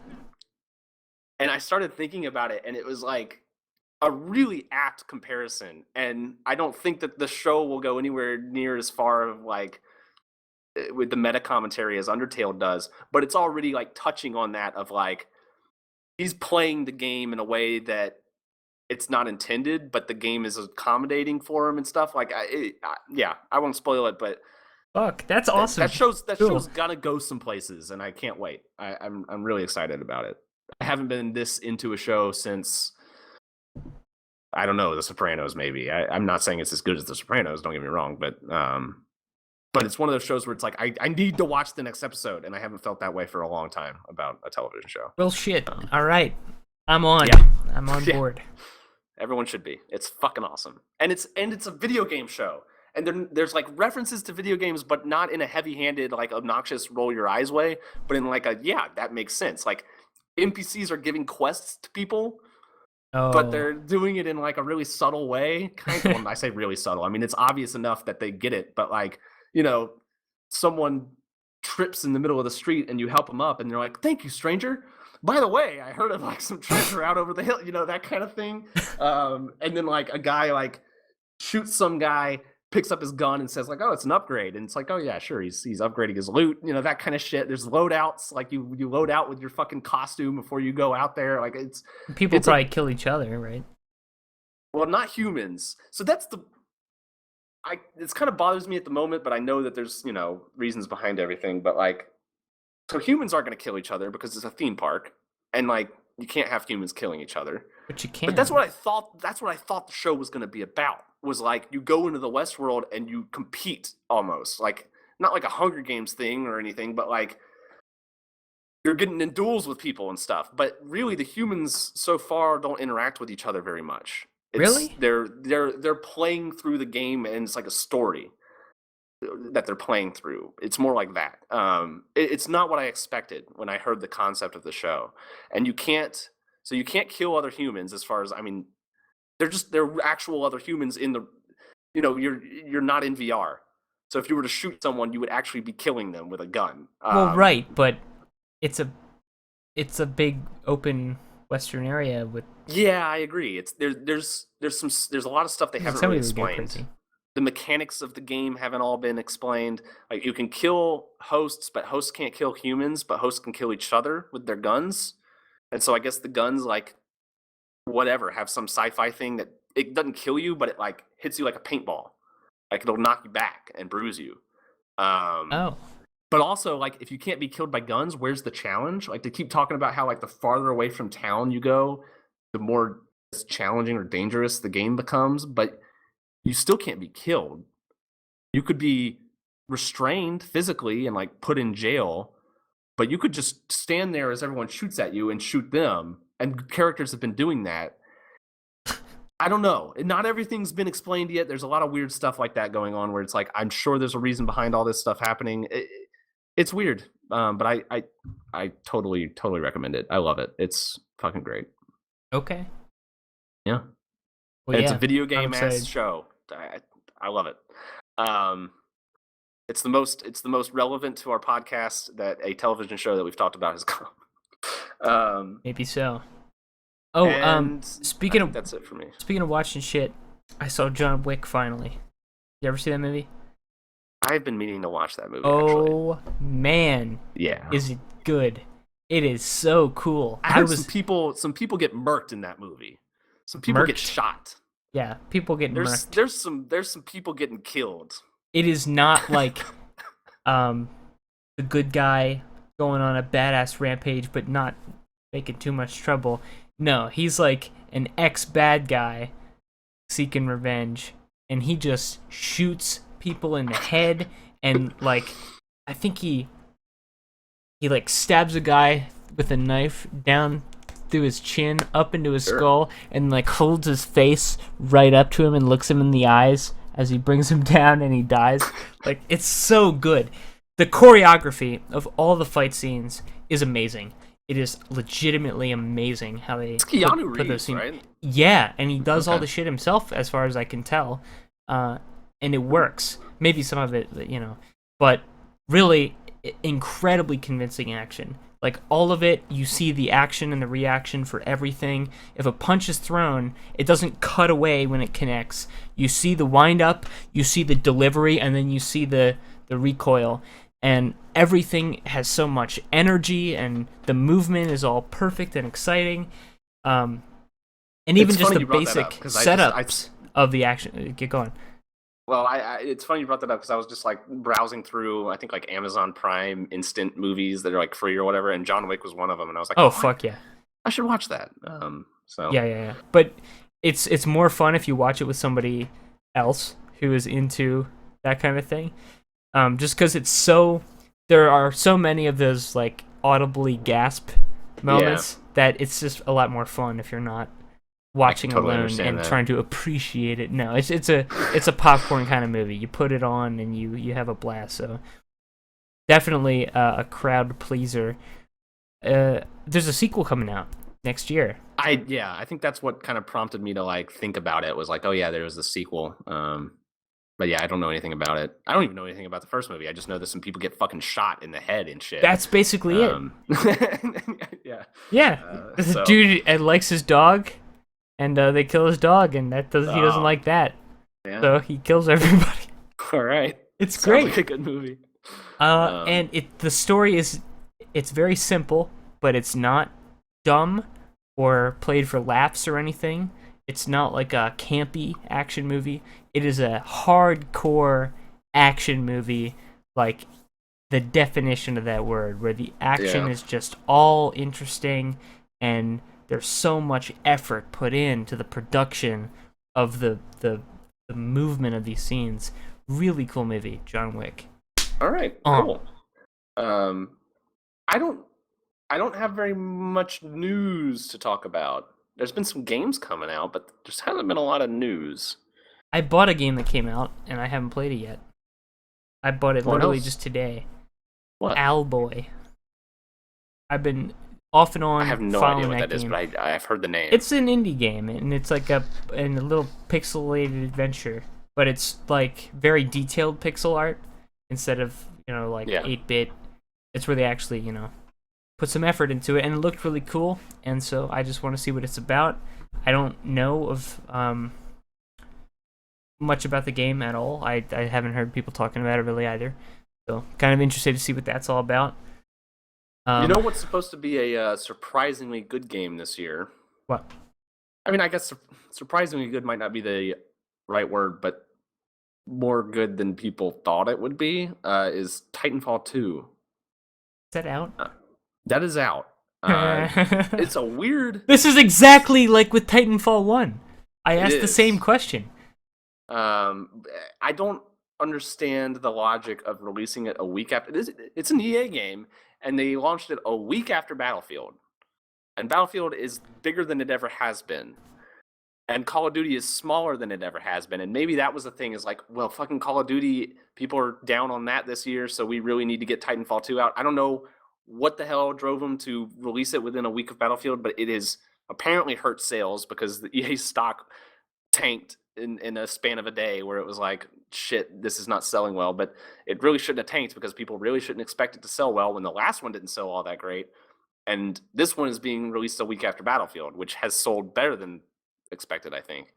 And I started thinking about it, and it was like a really apt comparison. And I don't think that the show will go anywhere near as far of like with the meta commentary as Undertale does, but it's already like touching on that of like he's playing the game in a way that it's not intended, but the game is accommodating for him and stuff. Like, I won't spoil it, but fuck, that's awesome. That show's gonna go some places, and I can't wait. I'm really excited about it. I haven't been this into a show since, I don't know, The Sopranos, maybe. I'm not saying it's as good as The Sopranos, don't get me wrong, but it's one of those shows where it's like, I need to watch the next episode, and I haven't felt that way for a long time about a television show. Well, shit. All right. I'm on. Yeah. I'm on board. Everyone should be. It's fucking awesome. And it's a video game show. And there's like references to video games, but not in a heavy-handed, like obnoxious roll your eyes way, but in like that makes sense. Like, NPCs are giving quests to people, but they're doing it in like a really subtle way. Kind of. When I say really subtle, I mean it's obvious enough that they get it. But like, you know, someone trips in the middle of the street and you help them up, and they're like, "Thank you, stranger. By the way, I heard of like some treasure out over the hill." You know, that kind of thing. And then like a guy like shoots some guy, picks up his gun and says like, "Oh, it's an upgrade," and it's like, "Oh yeah, sure, he's upgrading his loot," you know, that kind of shit. There's loadouts, like you load out with your fucking costume before you go out there. Like it's probably kill each other, right? Well, not humans. So that's it's kind of bothers me at the moment, but I know that there's, you know, reasons behind everything. But like, so humans aren't going to kill each other because it's a theme park, and like you can't have humans killing each other. But you can. But that's what I thought. That's what I thought the show was going to be about. Was like you go into the Westworld and you compete almost, like not like a Hunger Games thing or anything, but like you're getting in duels with people and stuff. But really, the humans so far don't interact with each other very much. Really? They're playing through the game, and it's like a story. that they're playing through. It's more like that. It's not what I expected when I heard the concept of the show. And you can't kill other humans. As far as, I mean, they're actual other humans in the, you're not in VR. So if you were to shoot someone, you would actually be killing them with a gun. Well, right, but it's a big open Western area with. Yeah, I agree. There's a lot of stuff they haven't really explained. The mechanics of the game haven't all been explained. Like, you can kill hosts, but hosts can't kill humans, but hosts can kill each other with their guns. And so I guess the guns, like, whatever, have some sci-fi thing that it doesn't kill you, but it like hits you like a paintball. Like, it'll knock you back and bruise you. Oh. But also, like, if you can't be killed by guns, where's the challenge? Like, they keep talking about how, like, the farther away from town you go, the more challenging or dangerous the game becomes, but you still can't be killed. You could be restrained physically and, like, put in jail, but you could just stand there as everyone shoots at you and shoot them, and characters have been doing that. I don't know. Not everything's been explained yet. There's a lot of weird stuff like that going on where it's like, I'm sure there's a reason behind all this stuff happening. It's weird, but I totally recommend it. I love it. It's fucking great. Okay. Yeah. Well, and it's a video game ass show. I love it. It's the most relevant to our podcast that a television show that we've talked about has come. Maybe so. Oh, speaking of, that's it for me. Speaking of watching shit, I saw John Wick finally. You ever see that movie? I've been meaning to watch that movie. Oh, actually. Man, yeah, is it good? It is so cool. I heard some people get murked in that movie. Some people get shot. Yeah, people get murked. There's some people getting killed. It is not like the good guy going on a badass rampage, but not making too much trouble. No, he's like an ex-bad guy seeking revenge, and he just shoots people in the head, and like, I think he like stabs a guy with a knife down through his chin, up into his skull, and like holds his face right up to him and looks him in the eyes as he brings him down, and he dies. Like, it's so good. The choreography of all the fight scenes is amazing. It is legitimately amazing how they put those scenes. Right? Yeah, and he does all the shit himself, as far as I can tell, and it works. Maybe some of it, but really incredibly convincing action. Like, all of it, you see the action and the reaction for everything. If a punch is thrown, it doesn't cut away when it connects. You see the wind-up, you see the delivery, and then you see the recoil. And everything has so much energy, and the movement is all perfect and exciting. And even just the basic setups of the action. Get going. Well, it's funny you brought that up because I was just like browsing through, I think, like Amazon Prime instant movies that are like free or whatever, and John Wick was one of them, and I was like, oh fuck yeah, I should watch that. So yeah. But it's more fun if you watch it with somebody else who is into that kind of thing. Just because there are so many of those like audibly gasp moments that it's just a lot more fun if you're not watching alone and trying to appreciate it. No, it's a popcorn kind of movie. You put it on and you have a blast. So definitely a crowd pleaser. There's a sequel coming out next year. I think that's what kind of prompted me to like think about it. Was like, oh yeah, there was the sequel. But yeah, I don't know anything about it. I don't even know anything about the first movie. I just know that some people get fucking shot in the head and shit. That's basically it. Yeah. Yeah. This dude likes his dog, and they kill his dog, and he doesn't like that. Yeah. So he kills everybody. All right. It's great. Sounds like a good movie. And the story it's very simple, but it's not dumb or played for laughs or anything. It's not like a campy action movie. It is a hardcore action movie, like the definition of that word, where the action is just all interesting, and there's so much effort put into the production of the movement of these scenes. Really cool movie, John Wick. All right, cool. I don't have very much news to talk about. There's been some games coming out, but there hasn't been a lot of news. I bought a game that came out, and I haven't played it yet. I bought it What literally else? just today. What? Owlboy. I've been off and I on have no idea following what that that is, game. but I've heard the name. It's an indie game, and it's like a little pixelated adventure, but it's like very detailed pixel art instead of like Yeah. 8-bit. It's where they actually put some effort into it, and it looked really cool. And so I just want to see what it's about. I don't know of much about the game at all. I haven't heard people talking about it really either. So kind of interested to see what that's all about. You know what's supposed to be a surprisingly good game this year? What? I mean, I guess surprisingly good might not be the right word, but more good than people thought it would be is Titanfall 2. Is that out? That is out. It's a weird. This is exactly like with Titanfall 1. I It asked the same is. question. I don't understand the logic of releasing it a week after. It's an EA game, and they launched it a week after Battlefield. And Battlefield is bigger than it ever has been. And Call of Duty is smaller than it ever has been. And maybe that was the thing is like, well, fucking Call of Duty, people are down on that this year, so we really need to get Titanfall 2 out. I don't know what the hell drove them to release it within a week of Battlefield, but it has apparently hurt sales because the EA stock tanked in a span of a day where it was like, shit, this is not selling well. But it really shouldn't have tanked because people really shouldn't expect it to sell well when the last one didn't sell all that great. And this one is being released a week after Battlefield, which has sold better than expected, I think.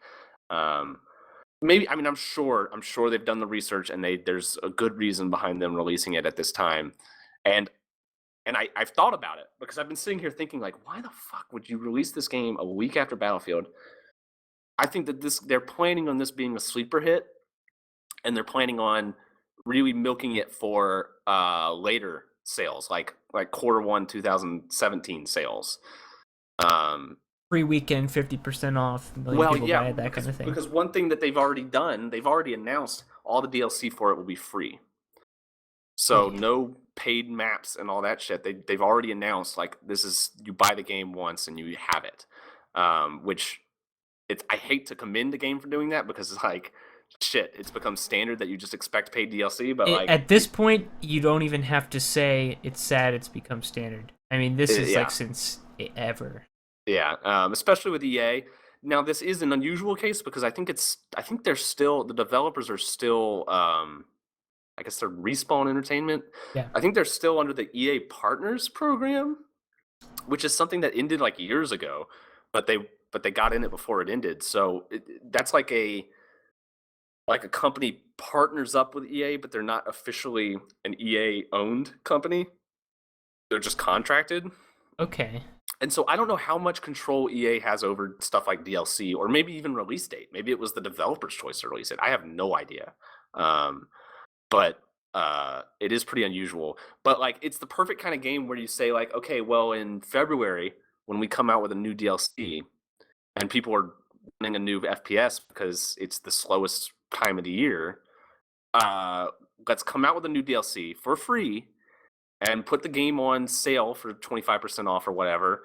Maybe I mean I'm sure they've done the research and there's a good reason behind them releasing it at this time. And I've thought about it because I've been sitting here thinking like, why the fuck would you release this game a week after Battlefield? I think that they're planning on this being a sleeper hit, and they're planning on really milking it for later sales, like Q1 2017 sales. Free weekend, 50% off, a million Well, people buy yeah, it, that kind of thing. because one thing that they've already done, they've already announced all the DLC for it will be free. So Yeah. no paid maps and all that shit. They've already announced like this is you buy the game once and you have it, which I hate to commend the game for doing that because it's like shit. It's become standard that you just expect paid DLC, but like At this point, you don't even have to say it's sad it's become standard. I mean, this is yeah. like since ever. Yeah, especially with EA. Now, this is an unusual case because I think they're still the developers are still I guess they're Respawn Entertainment. Yeah. I think they're still under the EA Partners program, which is something that ended like years ago, but they got in it before it ended. So that's like a company partners up with EA, but they're not officially an EA owned company. They're just contracted. Okay. And so I don't know how much control EA has over stuff like DLC or maybe even release date. Maybe it was the developer's choice to release it. I have no idea. But it is pretty unusual. But like it's the perfect kind of game where you say like, okay, well in February when we come out with a new DLC and people are running a new FPS because it's the slowest time of the year, let's come out with a new DLC for free and put the game on sale for 25% off or whatever,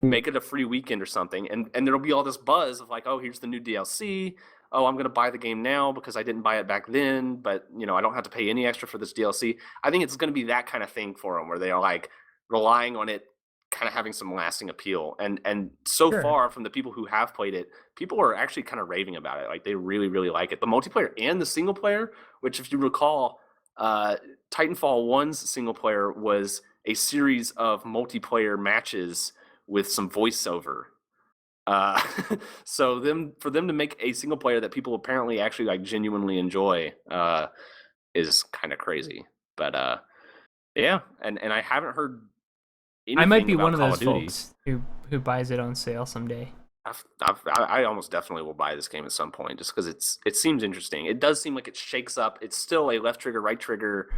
make it a free weekend or something, and there'll be all this buzz of like, oh, here's the new DLC. Oh, I'm gonna buy the game now because I didn't buy it back then, but I don't have to pay any extra for this DLC. I think it's gonna be that kind of thing for them where they are like relying on it kind of having some lasting appeal. And so Sure. far from the people who have played it, people are actually kind of raving about it. Like they really, really like it. The multiplayer and the single player, which if you recall, Titanfall 1's single player was a series of multiplayer matches with some voiceover. Uh, so for them to make a single player that people apparently actually like genuinely enjoy is kind of crazy. But yeah, and I haven't heard anything I might be about one of Call those of Duty. folks who buys it on sale someday. I almost definitely will buy this game at some point just because it seems interesting. It does seem like it shakes up. It's still a left trigger, right trigger,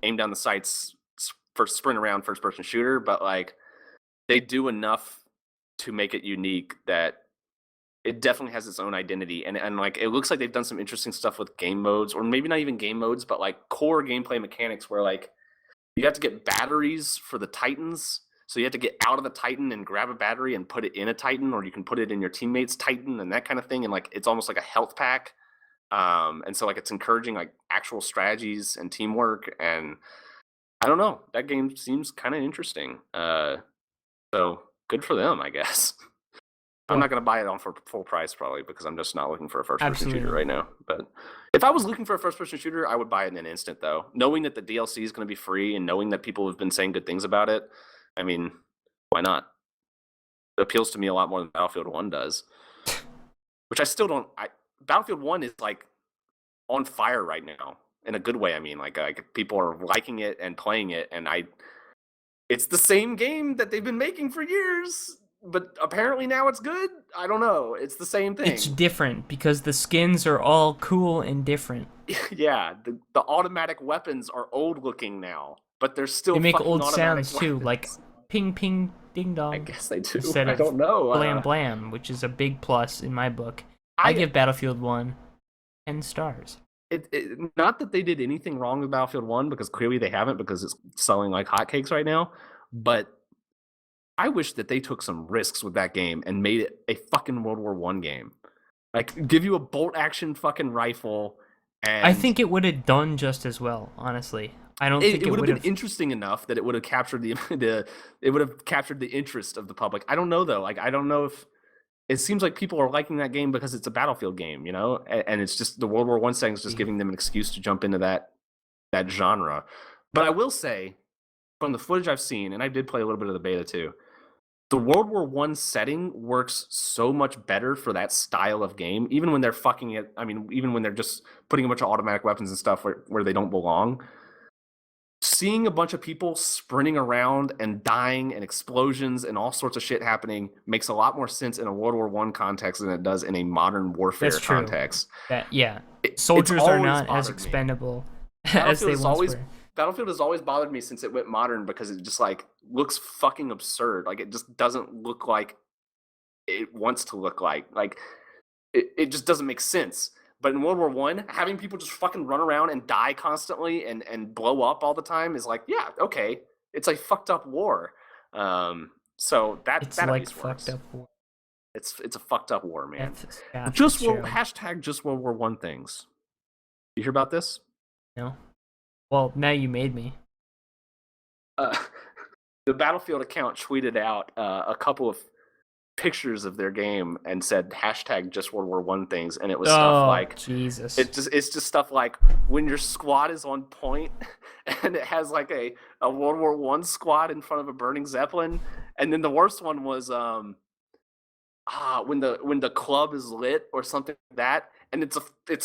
aim down the sights, first sprint around first person shooter, but like they do enough to make it unique that it definitely has its own identity. And like it looks like they've done some interesting stuff with game modes, or maybe not even game modes, but like core gameplay mechanics where like you have to get batteries for the Titans. So you have to get out of the Titan and grab a battery and put it in a Titan, or you can put it in your teammate's Titan and that kind of thing. And like it's almost like a health pack. And so like it's encouraging like actual strategies and teamwork, and I don't know, that game seems kind of interesting. So good for them, I guess. I'm Well, not gonna buy it on for full price probably because I'm just not looking for a first-person absolutely shooter not. right now. But if I was looking for a first-person shooter, I would buy it in an instant though. Knowing that the DLC is gonna be free and knowing that people have been saying good things about it, I mean, why not? It appeals to me a lot more than Battlefield 1 does. Which I still don't. Battlefield 1 is like on fire right now in a good way. I mean, like people are liking it and playing it, and it's the same game that they've been making for years, but apparently now it's good. I don't know. It's the same It's thing. different because the skins are all cool and different. Yeah, the automatic weapons are old looking now, but they're They still make fucking old automatic sounds too, like weapons. ping ping ding I dong, guess they do. instead I of don't know. blam blam, which is a big plus in my book. I I give Battlefield 1 10 stars. not that they did anything wrong with Battlefield 1 because clearly they haven't because it's selling like hotcakes right now, but I wish that they took some risks with that game and made it a fucking World War One game. Like, give you a bolt action fucking rifle, I and think it would have done just as well, honestly. I don't think it it would have would been have. interesting enough that it would have captured it would have captured the interest of the public. I don't know though. Like, I don't know if it seems like people are liking that game because it's a Battlefield game, you know, and it's just the World War One setting is just giving them an excuse to jump into that genre. But I will say, from the footage I've seen, and I did play a little bit of the beta too, the World War One setting works so much better for that style of game, even when they're fucking it. I mean, even when they're just putting a bunch of automatic weapons and stuff where they don't belong. Seeing a bunch of people sprinting around and dying and explosions and all sorts of shit happening makes a lot more sense in a World War One context than it does in a modern warfare That's true. context. That yeah, It's soldiers are always not as bothered me. expendable as they once were. Battlefield has always bothered me since it went modern because it just like looks fucking absurd. Like it just doesn't look like it wants to look like. Like it just doesn't make sense. But in World War One, having people just fucking run around and die constantly and blow up all the time is like, yeah, okay. It's a fucked up war. So It's that at like least fucked works. up war. It's a fucked up war, man. F. Scott Just Fitzgerald. hashtag just World War One things. You hear about this? No. Well, now you made me. Uh, the Battlefield account tweeted out a couple of pictures of their game and said hashtag just World War One things, and it was stuff like Jesus. It's just stuff like when your squad is on point and it has like a World War One squad in front of a burning zeppelin, and then the worst one was when the club is lit or something like that, and it's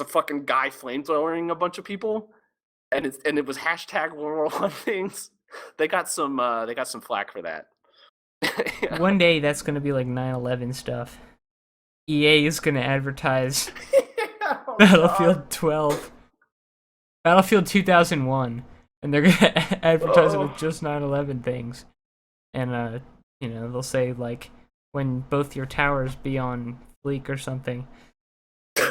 a fucking guy flamethrowering a bunch of people, and it was hashtag World War One things. They got some flack for that. Yeah. One day that's gonna be like 9/11 stuff. EA is gonna advertise Oh, Battlefield God. 12, Battlefield 2001, and they're gonna advertise it with just 9/11 things. And they'll say like when both your towers be on fleek or something. End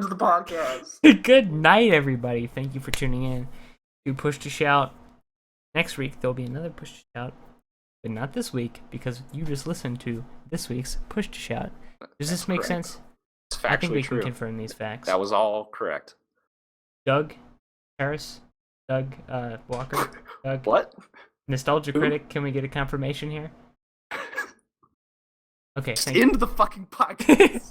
of the podcast. Good night, everybody. Thank you for tuning in to Push to Shout. Next week, there'll be another Push to Shout, but not this week because you just listened to this week's Push to Shout. Does this make sense? It's I think we true. can confirm these facts. That was all correct. Doug Harris, Doug Walker, Doug. What? Nostalgia Critic, can we get a confirmation here? Okay, Just end the fucking podcast.